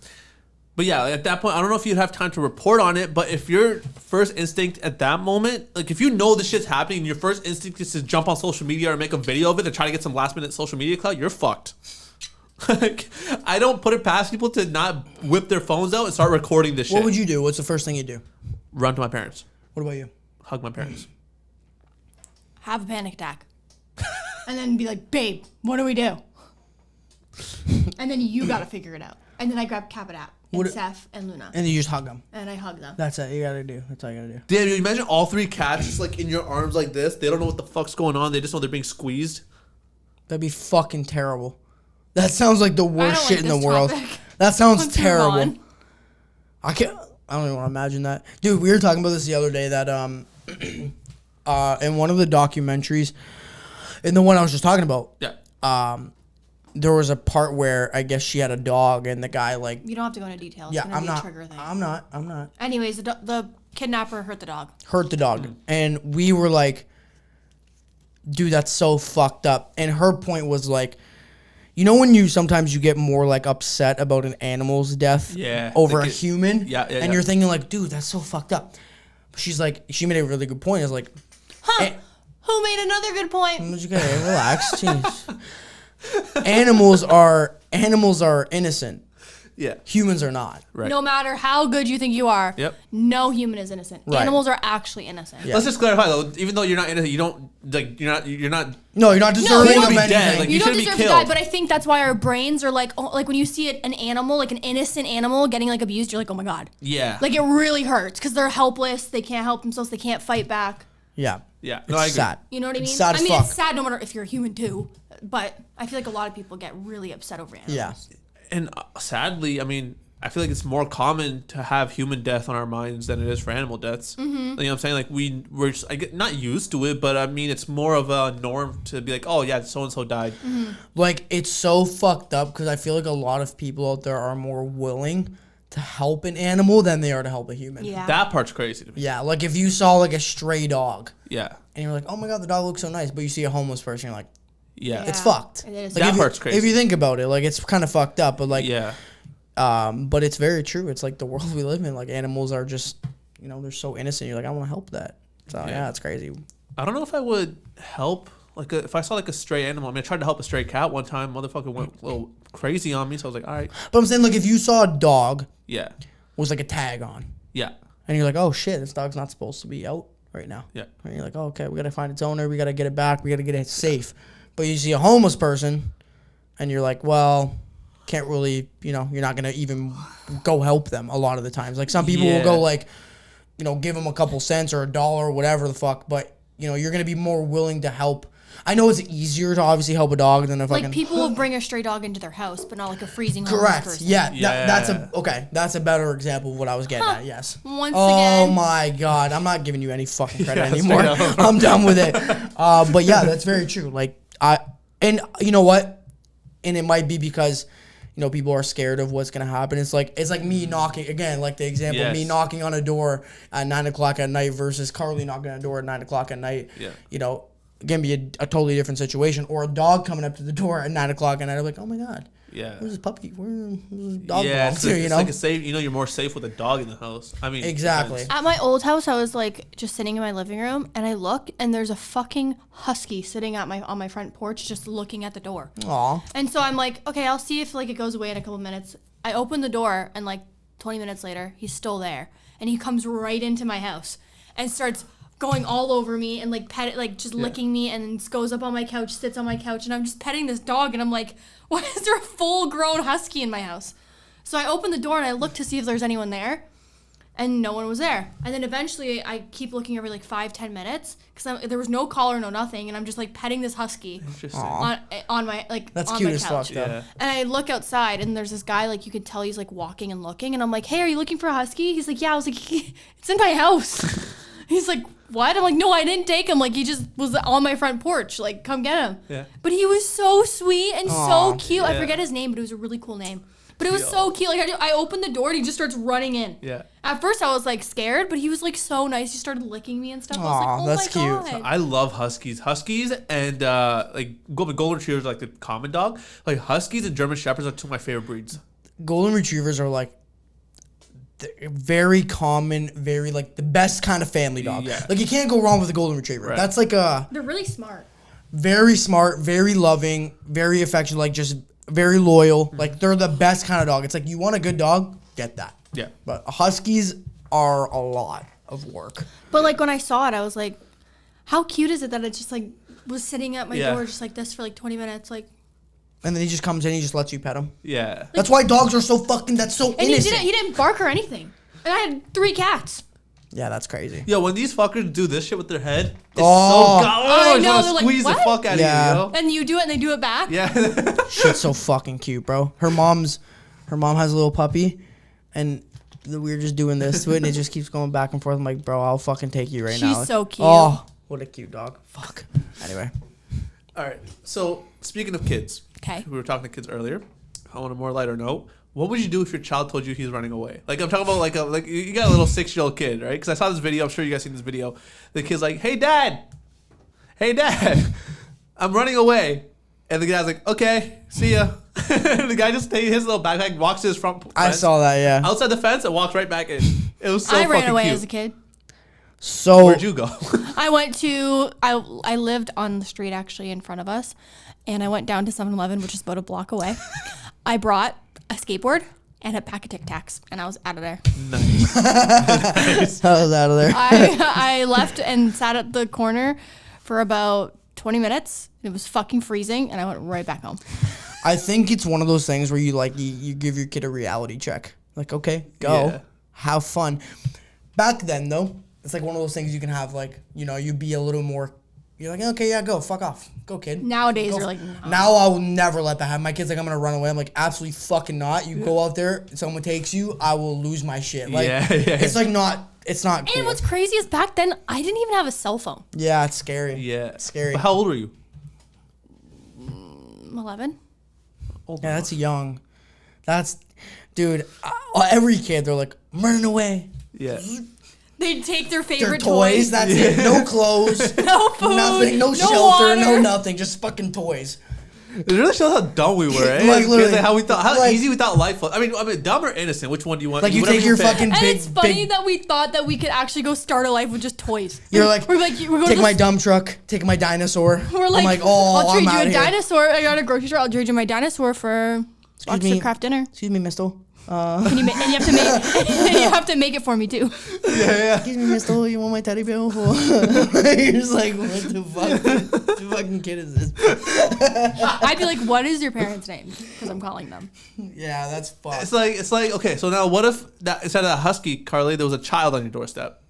But yeah, at that point, I don't know if you'd have time to report on it, but if your first instinct at that moment, like if you know this shit's happening and your first instinct is to jump on social media or make a video of it to try to get some last minute social media clout, you're fucked. Like, I don't put it past people to not whip their phones out and start recording this shit. What would you do? What's the first thing you do? Run to my parents. What about you? Hug my parents. Have a panic attack. And then be like, babe, what do we do? And then you gotta figure it out. And then I grab Capitat and Seth and Luna. And then you just hug them. And I hug them. That's it. You gotta do. That's all you gotta do. Damn, you imagine all 3 cats just like in your arms like this. They don't know what the fuck's going on. They just know they're being squeezed. That'd be fucking terrible. That sounds like the worst shit in the this world. topic. That sounds Let's move terrible. on. I don't even want to imagine that. Dude, we were talking about this the other day that in one of the documentaries, in the one I was just talking about, there was a part where I guess she had a dog and the guy like. You don't have to go into details. Yeah, It's gonna I'm be a not. trigger thing. I'm not. Anyways, the kidnapper hurt the dog. Hurt the dog, and we were like, dude, that's so fucked up. And her point was like, you know when you sometimes you get more like upset about an animal's death over a human? And you're thinking like, dude, that's so fucked up. But she's like, she made a really good point. It's like, Who made another good point? Okay, relax. Jeez. Animals are innocent. Yeah. Humans are not. Right. No matter how good you think you are, no human is innocent. Right. Animals are actually innocent. Let's just clarify though. Even though you're not innocent, you don't like. You're not. No, you're not deserving of anything. Dead. Like, you don't shouldn't deserve be to killed. die, but I think that's why our brains are like when you see an animal, like an innocent animal getting like abused, you're like, oh my god. Yeah. Like it really hurts because they're helpless. They can't help themselves. They can't fight back. Yeah. Yeah, It's no, I agree. sad. You know what I mean? It's sad I as mean, fuck. it's sad no matter if you're a human too. But I feel like a lot of people get really upset over animals. Yeah. And sadly, I mean, I feel like it's more common to have human death on our minds than it is for animal deaths. Mm-hmm. You know what I'm saying? Like we're just, I get not used to it, but I mean, it's more of a norm to be like, oh yeah, so and so died. Mm-hmm. Like, it's so fucked up because I feel like a lot of people out there are more willing to help an animal than they are to help a human. Yeah. That part's crazy to me. Yeah, like if you saw like a stray dog Yeah. and you're like, oh my god, the dog looks so nice, but you see a homeless person, you're like, Yeah. it's fucked. It is. Like, That if you- part's crazy. If you think about it, like it's kind of fucked up, but like, Yeah. but it's very true. It's like the world we live in. Like animals are just, you know, they're so innocent. You're like, I want to help that. So yeah, it's crazy. I don't know if I would help. Like, if I saw like a stray animal, I mean, I tried to help a stray cat one time. Motherfucker went a little crazy on me, so I was like, all right. But I'm saying, like, if you saw a dog Yeah. with like a tag on, Yeah. and you're like, oh shit, this dog's not supposed to be out right now. Yeah. And you're like, oh, okay, we gotta find its owner. We gotta get it back. We gotta get it safe. But you see a homeless person, and you're like, well, can't really, you know, you're not gonna even go help them a lot of the times. Like some people will Yeah. go like, you know, give them a couple cents or $1 or whatever the fuck. But you know, you're gonna be more willing to help. I know it's easier to obviously help a dog than a fucking. Like people will bring a stray dog into their house, but not like a freezing homeless Correct. person. Yeah. Yeah. That's a better example of what I was getting at. Yes. Once Oh again. my god, I'm not giving you any fucking credit Yeah, anymore. straight up. I'm done with it. But yeah, that's very true. Like and you know what? And it might be because, you know, people are scared of what's gonna happen. It's like me knocking again, like the example of me Yes. knocking on a door at 9:00 at night versus Karlee knocking on a door at 9:00 at night. Yeah. You know, it can be a totally different situation. Or a dog coming up to the door at 9:00 at night. I'm like, oh my god. Yeah. Where's this puppy? Where's this dog Yeah. belong It's, to, like, you it's know? like a safe. You know, you're more safe with a dog in the house. I mean, Exactly. depends. At my old house, I was like just sitting in my living room, and I look, and there's a fucking husky sitting at on my front porch, just looking at the door. Aw. And so I'm like, okay, I'll see if like it goes away in a couple minutes. I open the door, and like 20 minutes later, he's still there, and he comes right into my house and starts going all over me and like just licking me, and then goes up on my couch, sits on my couch, and I'm just petting this dog, and I'm like, why is there a full-grown husky in my house? So I open the door and I look to see if there's anyone there, and no one was there. And then eventually I keep looking every like 5-10 minutes because there was no caller, no nothing, and I'm just like petting this husky Interesting. on my like That's on cute my as couch. fuck, though. Yeah. And I look outside, and there's this guy, like, you could tell he's, like, walking and looking. And I'm like, hey, are you looking for a husky? He's like, yeah. I was like, it's in my house. He's like, what? I'm like, no, I didn't take him. Like, he just was on my front porch. Like, come get him. Yeah. But he was so sweet and so cute. I Yeah. forget his name, but it was a really cool name. But it was so cute. Like, I opened the door, and he just starts running in. Yeah. At first, I was, like, scared, but he was, like, so nice. He started licking me and stuff. I was like, Aw, oh, that's my cute. God. I love huskies. Huskies and like golden retrievers, are like the common dog. Like huskies and German shepherds are two of my favorite breeds. Golden retrievers are like very common, very like the best kind of family dog. Yeah. Like you can't go wrong with a golden retriever. Right. That's like a They're really smart. very smart, very loving, very affectionate, like just very loyal. Mm-hmm. Like they're the best kind of dog. It's like you want a good dog, get that. Yeah. But huskies are a lot of work. But like when I saw it, I was like, how cute is it that it just like was sitting at my Yeah. door just like this for like 20 minutes, like. And then he just comes in, he just lets you pet him. Yeah. That's why dogs are so fucking. That's so And innocent. he didn't bark or anything. And I had 3 cats. Yeah, that's crazy. Yo, when these fuckers do this shit with their head, it's Oh. so I I just know, want they're to like, squeeze the what? fuck out Yeah. of you, yo. And you do it and they do it back. Yeah. Shit's so fucking cute, bro. Her mom has a little puppy, and we were just doing this to it, and it just keeps going back and forth. I'm like, bro, I'll fucking take you right now. She's so cute. Oh, what a cute dog. Fuck. Anyway. All right. So speaking of kids, Okay. we were talking to kids earlier. On a more lighter note, what would you do if your child told you he's running away? Like I'm talking about like you got a little 6-year-old kid, right? Because I saw this video. I'm sure you guys seen this video. The kid's like, hey dad, I'm running away. And the guy's like, okay, see ya. The guy just takes his little backpack, walks to his front fence, I saw that, yeah. outside the fence, and walks right back in. It was so I fucking ran away cute. as a kid. So, Where'd you go? I went to, I lived on the street actually in front of us. And I went down to 7-Eleven, which is about a block away. I brought a skateboard and a pack of Tic Tacs, and I was out of there. Nice. I was out of there. I left and sat at the corner for about 20 minutes. It was fucking freezing, and I went right back home. I think it's one of those things where you give your kid a reality check. Like, okay, go. Yeah. Have fun. Back then, though, it's like one of those things you can have, like, you know, you be a little more. You're like, okay, yeah, go, fuck off, go, kid. Nowadays, Go. you're like, no. Now I will never let that happen. My kid's like, I'm gonna run away. I'm like, absolutely fucking not. You go out there, someone takes you, I will lose my shit. Like, it's like not. It's not cool. And what's crazy is back then, I didn't even have a cell phone. Yeah, it's scary. Yeah. It's scary. But how old were you? 11. Old Yeah, enough. that's young. That's, dude, every kid, they're like, I'm running away. Yeah. They'd take their Their favorite toys, that's it. No clothes. No food. Nothing. No shelter. water. No nothing. Just fucking toys. It really shows how dumb we were, eh? Like, literally. Like how we thought, how Like- easy we thought life was. I mean, dumb or innocent? Which one do you want? Like, you Whatever take your pick. fucking And big, it's funny big. that we thought that we could actually go start a life with just toys. You're like, we're going take to my dump truck, take my dinosaur. We're I'm like, like, oh, I'll trade I'm you out a here. dinosaur. I got a grocery store. I'll trade you my dinosaur for box me. of Kraft dinner. Excuse me, Misto. And you have to make you have to make it for me too. Excuse me, Misto. You want my teddy bear? You're just like, what the fuck? What the fucking kid is this? I'd be like, what is your parents' name? Because I'm calling them. Yeah, that's fucked. It's like okay. So now, what if that instead of a husky, Karlee, there was a child on your doorstep?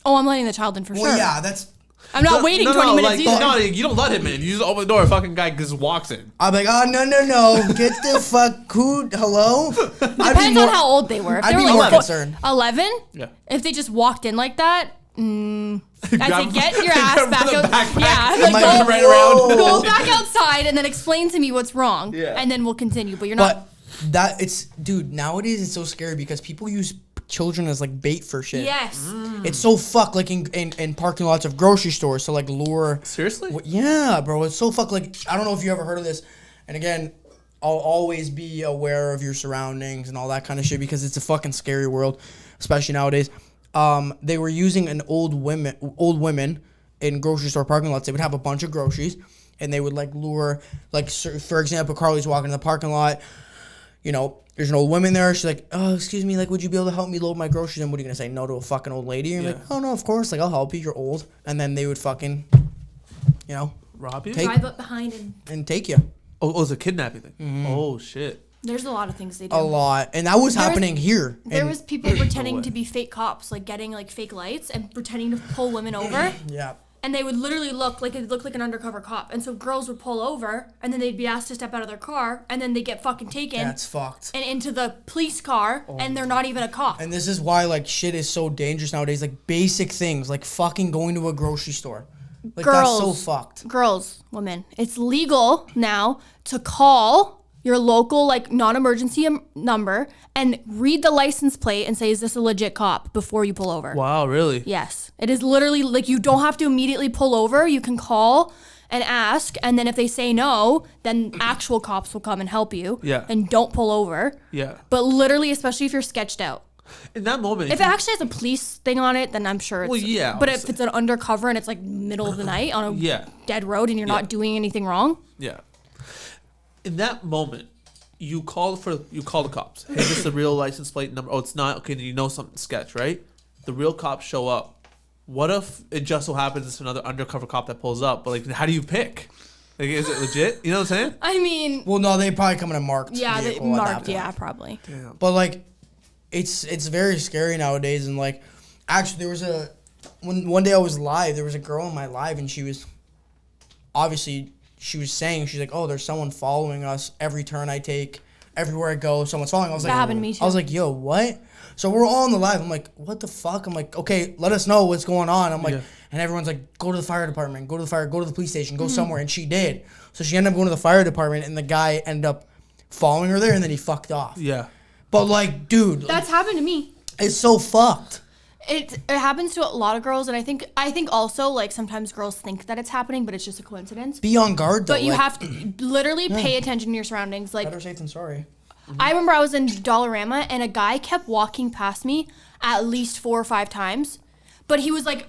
Oh, I'm letting the child in for Well, sure. yeah, that's. I'm not waiting 20 minutes either. No, you don't let him in. You just open the door. A fucking guy just walks in. I'm like, oh, no. Get the fuck. Hello? Depends on how old they were. If I'd they be were more like concerned. 11, Yeah. if they just walked in like that, I'd say Grab- get your ass grab back the out. backpack. Yeah, I'm like, go, right around. go back outside and then explain to me what's wrong. Yeah. And then we'll continue. But you're not. But dude, nowadays it's so scary because people use children as like bait for shit. Yes. It's so fucked, like in parking lots of grocery stores. So like lure. Seriously? Yeah, bro. It's so fucked. Like, I don't know if you ever heard of this. And again, I'll always be aware of your surroundings and all that kind of shit because it's a fucking scary world, especially nowadays. They were using old women in grocery store parking lots. They would have a bunch of groceries and they would like lure, like, for example, Karlee's walking in the parking lot. You know, there's an old woman there. She's like, oh, excuse me, like, would you be able to help me load my groceries? And what are you going to say, no to a fucking old lady? And you're like, oh, no, of course. Like, I'll help you. You're old. And then they would fucking, you know, Rob you? Take- Drive up behind and take you. Oh, it's a kidnapping thing. Oh shit. There's a lot of things they do. A lot. And that was happening here. There And- was people pretending way. to be fake cops, like getting like fake lights and pretending to pull women over. Yeah. And they would literally look like an undercover cop. And so girls would pull over and then they'd be asked to step out of their car and then they get fucking taken That's fucked. and into the police car and they're not even a cop. And this is why, like, shit is so dangerous nowadays. Like, basic things, like fucking going to a grocery store. Like, that's so fucked. Girls, women, it's legal now to call your local like non-emergency number and read the license plate and say, is this a legit cop before you pull over? Wow, really? Yes. It is literally like you don't have to immediately pull over. You can call and ask. And then if they say no, then actual cops will come and help you. Yeah. And don't pull over. Yeah. But literally, especially if you're sketched out. In that moment, If it actually has a police thing on it, then I'm sure it's. Well, yeah, But if obviously. it's an undercover and it's like middle of the night on a Yeah. dead road and you're Yeah. not doing anything wrong. Yeah. In that moment, you call the cops. Hey, this is the real license plate number. Oh, it's not. Okay, you know something sketch, right? The real cops show up. What if it just so happens it's another undercover cop that pulls up? But like, how do you pick? Like, is it legit? You know what I'm saying? I mean, Well, no, they probably come in a marked yeah, they vehicle at that marked. point. Yeah, probably. Damn. But like, it's very scary nowadays. And like, actually, there was one day I was live. There was a girl in my live, and she was saying, she's like, oh, there's someone following us every turn I take, everywhere I go. Someone's following. I was like, That happened to me too. I was like, yo, what? So we're all on the live. I'm like, what the fuck? I'm like, okay, let us know what's going on. I'm like, Yeah. and everyone's like, go to the fire department, go to the police station, Mm-hmm. go somewhere. And she did. So she ended up going to the fire department, and the guy ended up following her there, and then he fucked off. Yeah. But like, dude, That's happened to me. it's so fucked. It happens to a lot of girls, and I think also like sometimes girls think that it's happening, but it's just a coincidence. Be on guard though. But you like, have to literally pay attention to your surroundings. Like better safe than sorry. I remember I was in Dollarama and a guy kept walking past me at least 4 or 5 times, but he was like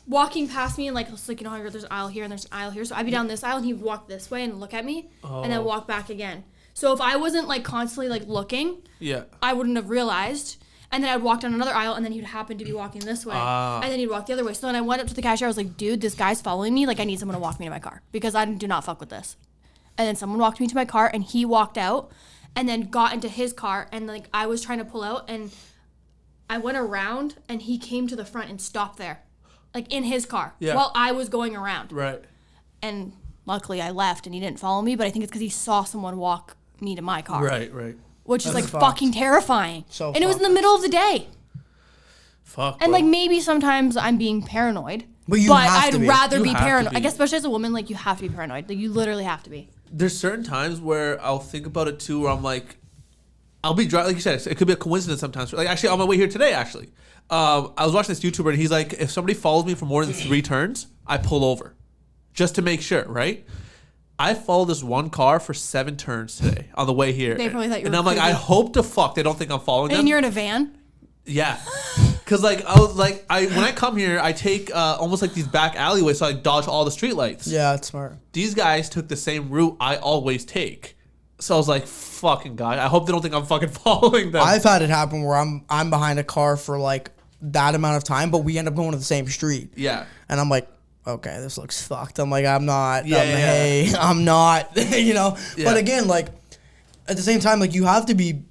walking past me and like, you know how there's an aisle here and there's an aisle here, so I'd be down this aisle and he'd walk this way and look at me and then walk back again. So if I wasn't like constantly like looking, Yeah. I wouldn't have realized. And then I'd walk down another aisle and then he'd happen to be walking this way. And then he'd walk the other way. So then I went up to the cashier. I was like, dude, this guy's following me. Like, I need someone to walk me to my car because I do not fuck with this. And then someone walked me to my car and he walked out and then got into his car. And like, I was trying to pull out and I went around and he came to the front and stopped there, like in his car, Yeah. while I was going around. Right. And luckily I left and he didn't follow me, but I think it's because he saw someone walk me to my car. Right. Right. Which is That's like fucked. fucking terrifying. So and it was in the fucked. middle of the day. Fuck. And bro. like maybe sometimes I'm being paranoid. But you have I'd to be. rather You be have to paranoid. be. I guess especially as a woman, like you have to be paranoid. Like you literally have to be. There's certain times where I'll think about it too, where I'm like, I'll be driving, like you said, it could be a coincidence sometimes. Like actually, on my way here today, actually, I was watching this YouTuber and he's like, if somebody follows me for more than 3 turns, I pull over, just to make sure, right? I followed this one car for 7 turns today on the way here. They probably thought you and were I'm like, I crazy. hope to fuck they don't think I'm following them. And you're in a van. Yeah. Cause like I was like when I come here I take almost like these back alleyways so I dodge all the streetlights. Yeah, it's smart. These guys took the same route I always take. So I was like, fucking God, I hope they don't think I'm fucking following them. I've had it happen where I'm behind a car for like that amount of time, but we end up going to the same street. Yeah. And I'm like, okay, this looks fucked. I'm like, I'm not. Yeah, Hey, I'm not. You know. Yeah. But again, like at the same time, like you have to be.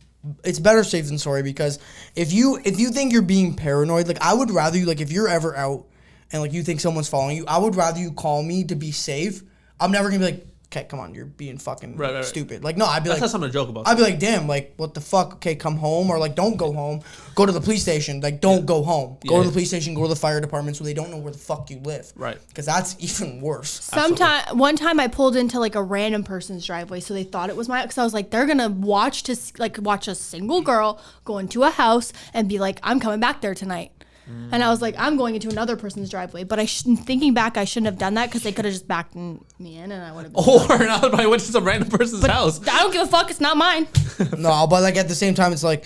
It's better safe than sorry, because if you think you're being paranoid, like I would rather you, like if you're ever out and like you think someone's following you, I would rather you call me to be safe. I'm never gonna be like, okay, come on, you're being fucking Right. stupid. Like no, I'd be That's like, not something to joke about. I'd be like, damn, like what the fuck? Okay, come home, or like don't go home. Go to the police station. Like don't go home. Go Yeah. to the police station. Go to the fire department so they don't know where the fuck you live. Right. Because that's even worse. One time I pulled into like a random person's driveway, so they thought it was my. Because I was like, they're gonna watch a single girl go into a house and be like, I'm coming back there tonight. And I was like, I'm going into another person's driveway. But thinking back, I shouldn't have done that because they could have just backed me in, and I would have been. Or now I went to some random person's house. I don't give a fuck. It's not mine. No, but like at the same time, it's like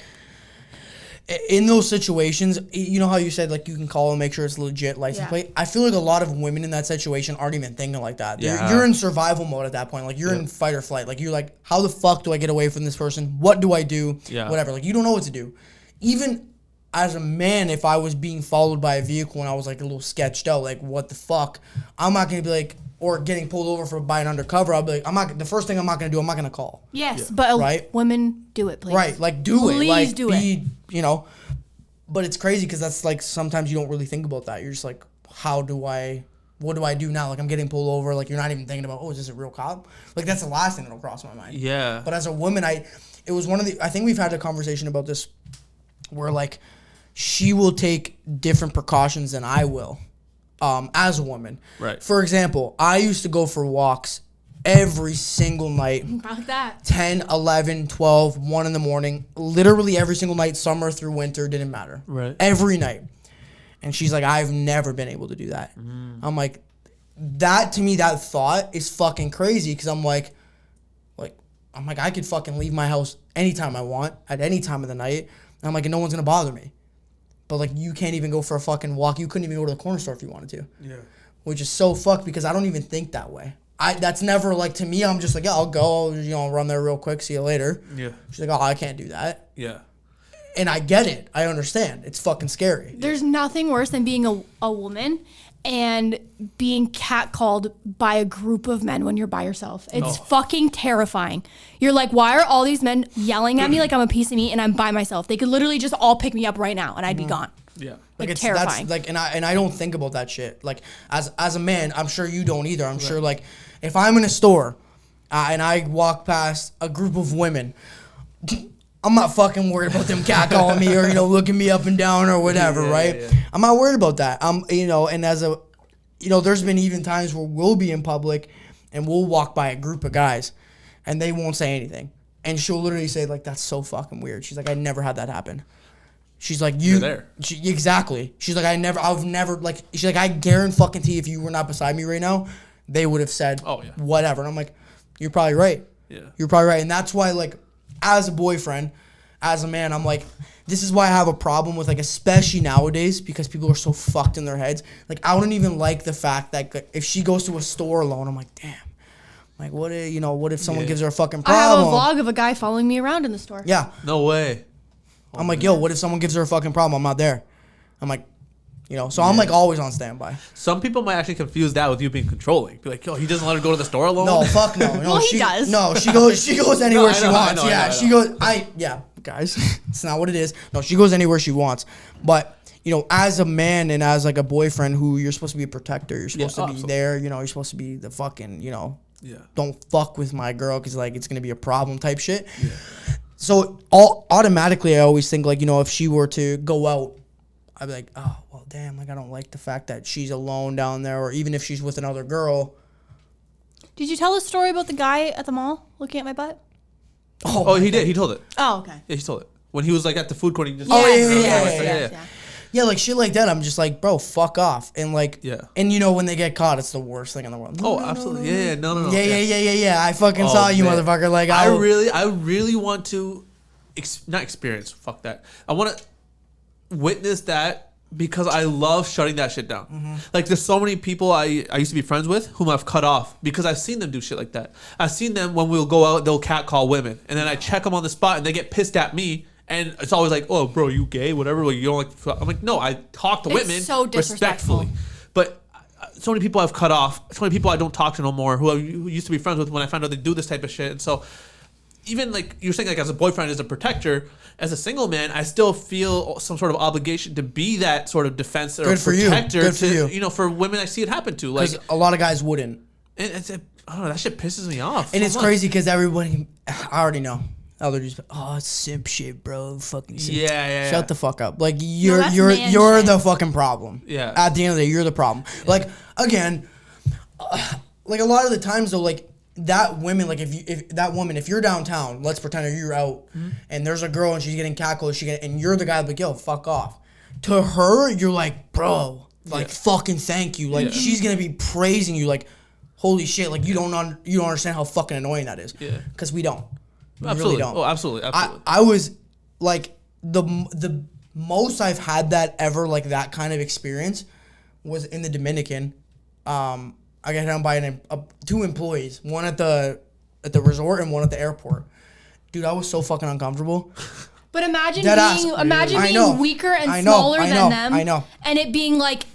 in those situations, you know how you said like you can call and make sure it's legit license Yeah. plate. I feel like a lot of women in that situation aren't even thinking like that. Yeah. You're in survival mode at that point. Like you're in fight or flight. Like you're like, how the fuck do I get away from this person? What do I do? Yeah. Whatever. Like you don't know what to do. Even as a man, if I was being followed by a vehicle and I was like a little sketched out, like what the fuck, I'm not gonna be like, or getting pulled over by an undercover, I'll be like, I'm not. The first thing I'm not gonna do, I'm not gonna call. Yes, but Right? women do it, please. Right, like do it, Please like do be, you know. But it's crazy because that's like sometimes you don't really think about that. You're just like, what do I do now? Like I'm getting pulled over. Like you're not even thinking about, oh, is this a real cop? Like that's the last thing that'll cross my mind. Yeah. But as a woman, I think we've had a conversation about this where like she will take different precautions than I will as a woman. Right. For example, I used to go for walks every single night. Like that. 10, 11, 12, 1 in the morning. Literally every single night, summer through winter, didn't matter. Right. Every night. And she's like, I've never been able to do that. I'm like, that to me, that thought is fucking crazy because I'm like, I could fucking leave my house anytime I want, at any time of the night. And I'm like, and no one's going to bother me. But like, you can't even go for a fucking walk. You couldn't even go to the corner store if you wanted to. Yeah. Which is so fucked because I don't even think that way. That's never like, to me, I'm just like, yeah, I'll go, I'll run there real quick, see you later. Yeah. She's like, oh, I can't do that. Yeah. And I get it. I understand. It's fucking scary. There's nothing worse than being a woman and being catcalled by a group of men when you're by yourself. It's fucking terrifying. You're like, why are all these men yelling at me like I'm a piece of meat and I'm by myself? They could literally just all pick me up right now and I'd be gone. Yeah. Like terrifying. That's like, and I don't think about that shit. Like as a man, I'm sure you don't either. I'm sure like if I'm in a store and I walk past a group of women, I'm not fucking worried about them catcalling me or looking me up and down or whatever, right? Yeah. I'm not worried about that. And as a, there's been even times where we'll be in public and we'll walk by a group of guys and they won't say anything, and she'll literally say like, "That's so fucking weird." She's like, "I never had that happen." She's like, You're there. Exactly. She's like, I've never, like, she's like, I guarantee if you were not beside me right now, they would have said, Oh, yeah. whatever. And I'm like, you're probably right. Yeah. You're probably right. And that's why, like, as a boyfriend, as a man, I'm like, this is why I have a problem with, like, especially nowadays, because people are so fucked in their heads. Like, I wouldn't even like the fact that like, if she goes to a store alone, I'm like, damn. Like, what if someone gives her a fucking I have a problem? vlog of a guy following me around in the store. Yeah. No way. I'm like, yo, what if someone gives her a fucking problem? I'm not there. I'm like, so I'm like always on standby. Some people might actually confuse that with you being controlling. Be like, yo, he doesn't let her go to the store alone? No, fuck no. Well, he does. No, she goes anywhere No, I she know, wants. I know, Yeah, I know. she goes. guys. It's not what it is. No, she goes anywhere she wants. But, you know, as a man and as like a boyfriend who you're supposed to be a protector, you're supposed to be there, you know, you're supposed to be the fucking, you know, don't fuck with my girl because like it's going to be a problem type shit. Yeah. So automatically I always think like, you know, if she were to go out, I'd be like, oh, well, damn, like I don't like the fact that she's alone down there, or even if she's with another girl. Did you tell the story about the guy at the mall looking at my butt? Oh, he did. He told it. Oh, okay. Yeah, he told it. When he was like at the food court, he just... Yeah. Yeah, like shit like that, I'm just like, bro, fuck off. And like, and you know, when they get caught, it's the worst thing in the world. Absolutely. Yeah, no. Yeah. I fucking saw you, motherfucker. Like, I really want to, not experience, fuck that. I want to witness that because I love shutting that shit down. Mm-hmm. Like, there's so many people I used to be friends with whom I've cut off because I've seen them do shit like that. I've seen them when we'll go out, they'll catcall women. And then I check them on the spot and they get pissed at me. And it's always like, oh, bro, you gay, whatever. Like, you don't like. I'm like, no, I talk to women so respectfully. But so many people I've cut off. So many people I don't talk to no more who used to be friends with when I found out they do this type of shit. And so even like you're saying, like as a boyfriend, as a protector, as a single man, I still feel some sort of obligation to be that sort of defense or protector. Good for you. You know, for women I see it happen to. Like a lot of guys wouldn't. And I don't know, that shit pisses me off. And it's crazy because everybody, I already know. Oh, they're just, oh, it's simp shit, bro. Fucking simp. Yeah. Shut the fuck up. Like you're the fucking problem. Yeah. At the end of the day, you're the problem. Yeah. Like again, like a lot of the times though, like that women, like if you're downtown, let's pretend you're out, and there's a girl and she's getting cackled, and you're the guy like, yo, fuck off. To her, you're like, bro, like fucking thank you. Like she's gonna be praising you, like, holy shit, like you don't understand how fucking annoying that is. Yeah. Because we don't. Absolutely. Really don't. Oh, absolutely. I was like the most I've had that ever, like that kind of experience was in the Dominican. I got hit on by two employees, one at the resort and one at the airport. Dude, I was so fucking uncomfortable. But imagine being weaker and smaller than them. I know. And it being like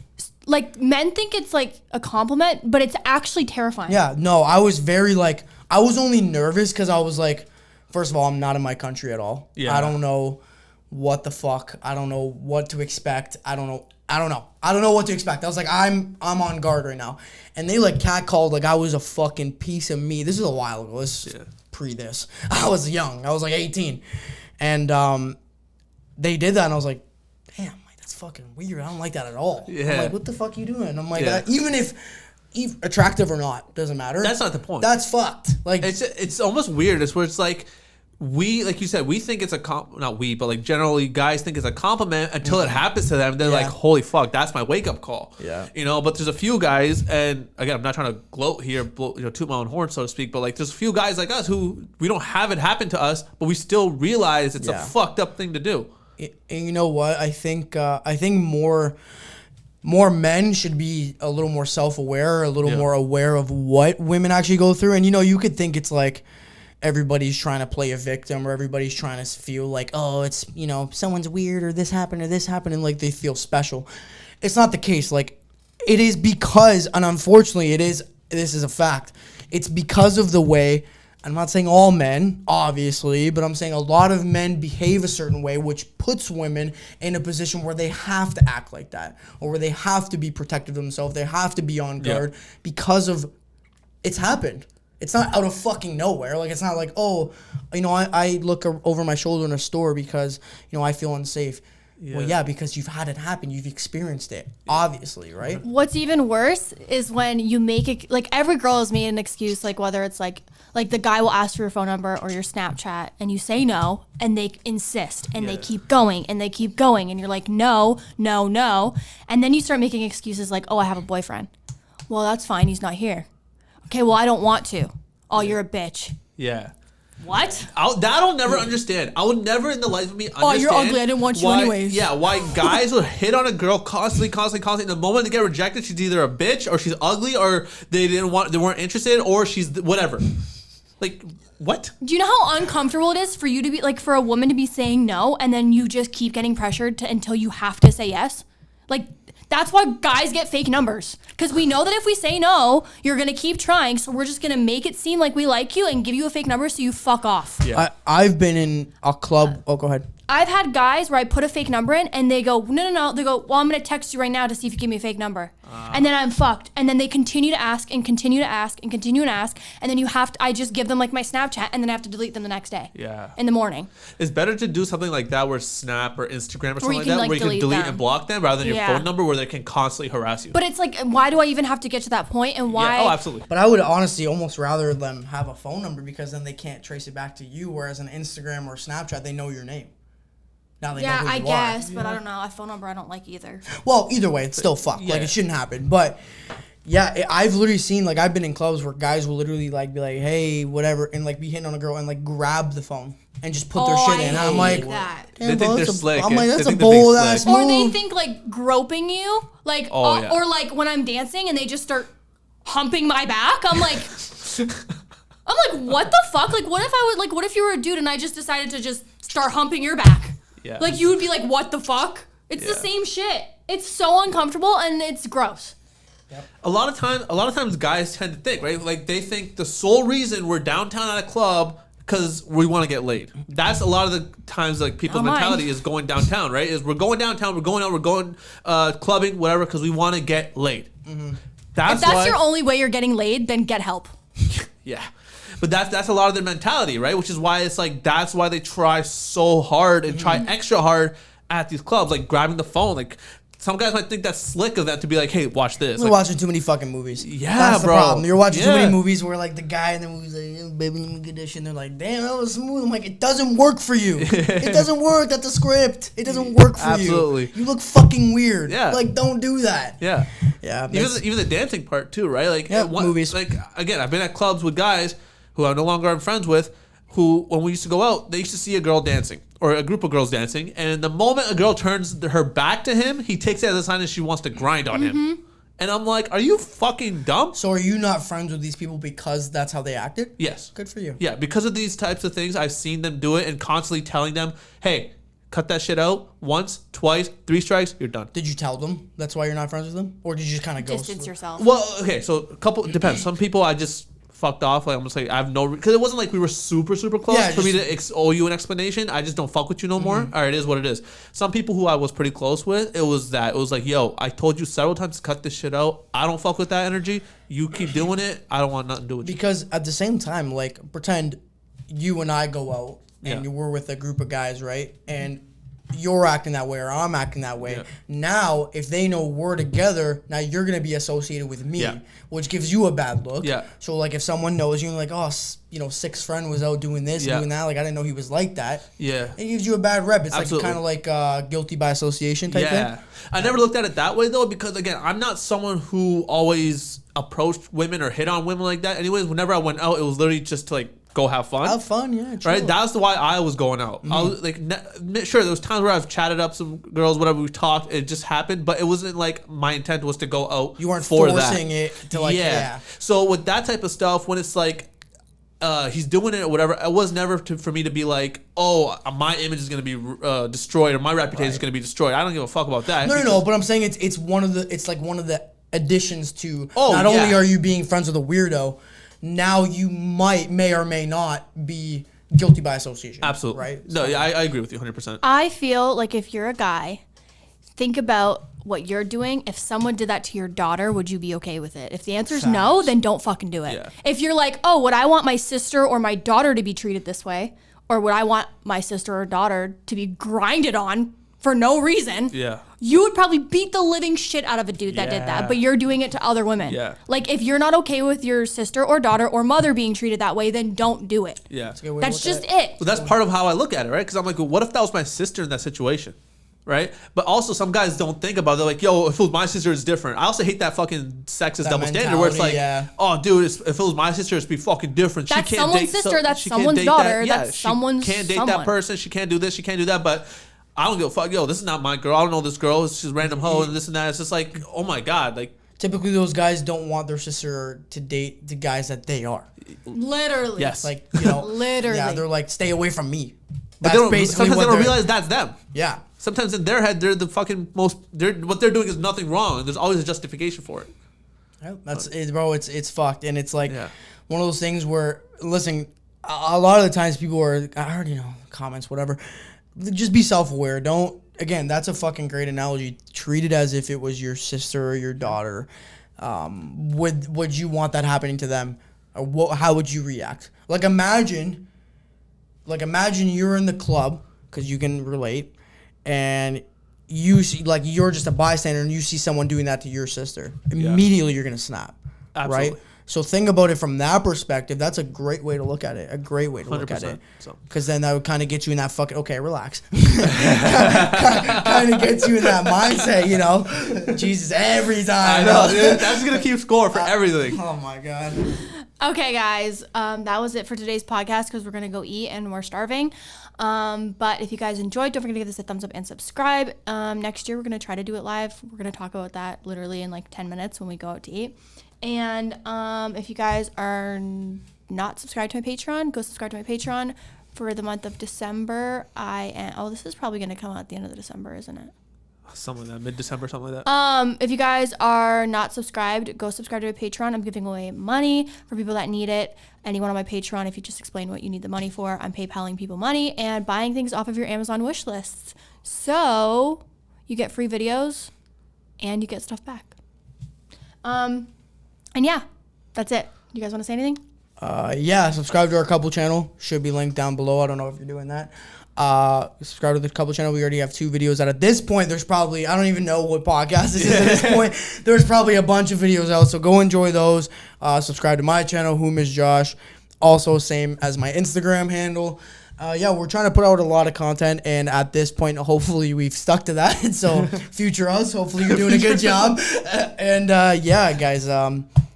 men think it's like a compliment, but it's actually terrifying. Yeah, no, I was very like, I was only nervous because I was like, first of all, I'm not in my country at all. Yeah. I don't know what the fuck. I don't know what to expect. I don't know what to expect. I was like, I'm on guard right now. And they like catcalled like I was a fucking piece of meat. This is a while ago. This is pre this. I was young. I was like 18. And they did that and I was like, damn, like that's fucking weird. I don't like that at all. Yeah. I'm like, what the fuck you doing? I'm like, even if attractive or not, doesn't matter. That's not the point. That's fucked. Like it's almost weird. It's where it's like we, like you said, we think it's not we, but like generally guys think it's a compliment until it happens to them. They're like, holy fuck, that's my wake up call. Yeah. You know, but there's a few guys, and again, I'm not trying to gloat here, toot my own horn, so to speak, but like there's a few guys like us who we don't have it happen to us, but we still realize it's a fucked up thing to do. And you know what? I think more men should be a little more self-aware, a little more aware of what women actually go through. And, you know, you could think it's like everybody's trying to play a victim or everybody's trying to feel like, oh, it's, you know, someone's weird or this happened, and like they feel special. It's not the case. Like it is because, and unfortunately this is a fact. It's because of the way, I'm not saying all men, obviously, but I'm saying a lot of men behave a certain way, which puts women in a position where they have to act like that, or where they have to be protective of themselves. They have to be on guard because of it's happened. It's not out of fucking nowhere. Like, it's not like, oh, you know, I look over my shoulder in a store because, you know, I feel unsafe. Yeah. Well, yeah, because you've had it happen. You've experienced it, obviously, right? What's even worse is when you make it, like every girl has made an excuse, like whether it's like the guy will ask for your phone number or your Snapchat and you say no and they insist and they keep going and they keep going and you're like, no. And then you start making excuses like, oh, I have a boyfriend. Well, that's fine. He's not here. Okay, well, I don't want to. Oh, you're a bitch. Yeah. What? I'll never understand. I would never in the life of me understand. Oh, you're ugly. I didn't want you anyways. Yeah, why guys would hit on a girl constantly. The moment they get rejected, she's either a bitch or she's ugly or they weren't interested or she's whatever. Like, what? Do you know how uncomfortable it is for you to be, like, for a woman to be saying no and then you just keep getting pressured until you have to say yes? Like, That's why guys get fake numbers. Because we know that if we say no, you're going to keep trying. So we're just going to make it seem like we like you and give you a fake number so you fuck off. Yeah. I've been in a club. Oh, go ahead. I've had guys where I put a fake number in and they go, no. They go, well, I'm going to text you right now to see if you give me a fake number. And then I'm fucked. And then they continue to ask and continue to ask and continue to ask. And then I just give them like my Snapchat and then I have to delete them the next day. Yeah. In the morning. It's better to do something like that where Snap or Instagram or something like can, that, like, where you can delete delete them. and block them rather than your Yeah. phone number where they can constantly harass you. But it's like, why do I even have to get to that point? And why? Yeah. Oh, absolutely. But I would honestly almost rather them have a phone number because then they can't trace it back to you. Whereas on Instagram or Snapchat, they know your name. Now they know who I you guess, are. but I don't know. A phone number I don't like either. Well, either way, it's still fucked. Yeah. Like, it shouldn't happen. But yeah, I've literally seen, like, I've been in clubs where guys will literally, like, be like, hey, whatever, and, like, be hitting on a girl and, like, grab the phone and just put their shit in. And I'm like, that. They damn, think bro, they're that's slick. I'm like, They that's a think they're being bold ass slick. move. Or they think like groping you, like, Oh, yeah. or like when I'm dancing and they just start humping my back. I'm like, what the fuck? Like, what if you were a dude and I just decided to just start humping your back? Yeah. Like, you would be like, what the fuck? It's the Yeah. same shit. It's so uncomfortable and it's gross. A lot of times guys tend to think, right? Like they think the sole reason we're downtown at a club because we want to get laid. That's a lot of the times like people's Not mine. mentality is going downtown, right? Is we're going downtown, we're going out, we're going clubbing, whatever, because we want to get laid. Mm-hmm. If that's your only way you're getting laid, then get help. Yeah. But that's a lot of their mentality, right? Which is why it's like that's why they try so hard and try extra hard at these clubs, like grabbing the phone. Like some guys might think that's slick of them to be like, hey, watch this. You're Like, watching too many fucking movies. Yeah, that's the bro. problem. You're watching too Yeah. many movies where like the guy in the movie's like, yeah, baby, let me get this shit. And they're like, damn, that was smooth. I'm like, it doesn't work for you. It doesn't work. That's a script. It doesn't work for Absolutely. you. You look fucking weird. Yeah. Like, don't do that. yeah. Yeah. Even the dancing part too, right? Like Yeah, movies. Like again, I've been at clubs with guys who I no longer am friends with, who when we used to go out, they used to see a girl dancing or a group of girls dancing, and the moment a girl turns her back to him, he takes it as a sign that she wants to grind on him. And I'm like, are you fucking dumb? So are you not friends with these people because that's how they acted? Yes. Good for you. Yeah, because of these types of things, I've seen them do it and constantly telling them, hey, cut that shit out once, twice, 3 strikes, you're done. Did you tell them that's why you're not friends with them? Or did you just kind of ghost Distance them? yourself. Well, okay, so a couple, it depends. Some people I just fucked off. Like I'm just like, I have no, because it wasn't like we were super close Yeah, for me to owe you an explanation. I just don't fuck with you no more. All right, it is what it is. Some people who I was pretty close with, it was like, yo, I told you several times to cut this shit out. I don't fuck with that energy. You keep doing it. I don't want nothing to do with you. Because at the same time, like, pretend you and I go out and Yeah. we're with a group of guys, right? And you're acting that way or I'm acting that way. Yeah. Now, if they know we're together, now you're going to be associated with me, Yeah. which gives you a bad look. Yeah. So, like, if someone knows you and like, oh, Six's friend was out doing this, Yeah. doing that, like, I didn't know he was like that. Yeah. It gives you a bad rep. It's Absolutely. like kind of like guilty by association type Yeah. thing. I never looked at it that way though, because again, I'm not someone who always approached women or hit on women like that. Anyways, whenever I went out, it was literally just to like go have fun. Have fun, yeah. Chill. Right, that's why I was going out. I was like, sure, there was times where I've chatted up some girls, whatever we talked, it just happened, but it wasn't like my intent was to go out. You weren't for forcing that. it to like, yeah. So with that type of stuff, when it's like, he's doing it or whatever, it was never for me to be like, oh, my image is gonna be destroyed or my reputation is gonna be destroyed. I don't give a fuck about that. No. But I'm saying it's one of the additions to. Oh, not yeah. only are you being friends with a weirdo, now you may or may not be guilty by association. Absolutely. Right. No, yeah, I agree with you 100%. I feel like if you're a guy, think about what you're doing. If someone did that to your daughter, would you be okay with it? If the answer is no, then don't fucking do it. Yeah. If you're like, oh, would I want my sister or my daughter to be treated this way? Or would I want my sister or daughter to be grinded on for no reason? Yeah. You would probably beat the living shit out of a dude that did Yeah. that, but you're doing it to other women. Yeah. Like, if you're not okay with your sister or daughter or mother being treated that way, then don't do it. Yeah. Good way to That's look at just it. it. But that's part of how I look at it, right? Because I'm like, well, what if that was my sister in that situation? Right? But also some guys don't think about it. They're like, yo, if it was my sister, it's different. I also hate that fucking sexist That double standard where it's like, mentality, yeah. oh, dude, if it was my sister, it'd be fucking different. That's she can't someone's date sister, that's she can't someone's date daughter, that. Yeah, that's she someone's can't date someone. that person. She can't do this. She can't do that. But I don't give a fuck. Yo, this is not my girl. I don't know this girl. She's a random hoe and this and that. It's just like, oh my God. Like, Typically, those guys don't want their sister to date the guys that they are. Literally. yes. Like, Literally. Yeah, they're like, stay away from me. but That's they don't, basically sometimes what they don't they're- realize that's them. Yeah. sometimes in their head, they're the fucking most. What they're doing is nothing wrong. There's always a justification for it. That's it, bro. It's fucked, and it's like Yeah. one of those things where, listen, a lot of the times people are, I already know, comments, whatever. Just be self-aware. Don't. Again, that's a fucking great analogy. Treat it as if it was your sister or your daughter. Would you want that happening to them? Or how would you react? Like imagine you're in the club, because you can relate, and you see, like, you're just a bystander and you see someone doing that to your sister. Immediately you're gonna snap. Absolutely. Right? So think about it from that perspective. That's a great way to look at it. A great way to look at it. Because then that would kind of get you in that fucking, okay, relax. Kind of gets you in that mindset, you know? Jesus, every time. I know, dude. That's going to keep score for everything. Oh, my God. Okay, guys, that was it for today's podcast because we're going to go eat and we're starving. But if you guys enjoyed, don't forget to give this a thumbs up and subscribe. Next year, we're going to try to do it live. We're going to talk about that literally in like 10 minutes when we go out to eat. And if you guys are not subscribed to my Patreon, go subscribe to my Patreon for the month of December. This is probably going to come out at the end of December, isn't it? Something like that, mid-December, something like that. If you guys are not subscribed, go subscribe to my Patreon. I'm giving away money for people that need it. Anyone on my Patreon, if you just explain what you need the money for, I'm PayPaling people money and buying things off of your Amazon wish lists. So you get free videos and you get stuff back. And yeah, that's it. You guys want to say anything? Yeah, subscribe to our couple channel. Should be linked down below. I don't know if you're doing that. Subscribe to the couple channel. We already have 2 videos out. At this point, there's probably, I don't even know what podcast this is at this point. There's probably a bunch of videos out, so go enjoy those. Subscribe to my channel, Whom is Josh. Also, same as my Instagram handle. Yeah, we're trying to put out a lot of content, and at this point, hopefully we've stuck to that. So, future us, hopefully you're doing a good job. And yeah, guys,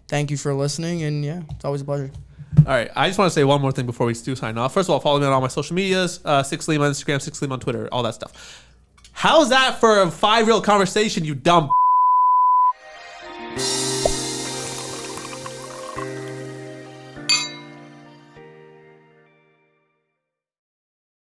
thank you for listening, and yeah, it's always a pleasure. All right, I just want to say one more thing before we do sign off. First of all, follow me on all my social medias, 6Liam on Instagram, 6Liam on Twitter, all that stuff. How's that for a 5-year-old conversation, you dumb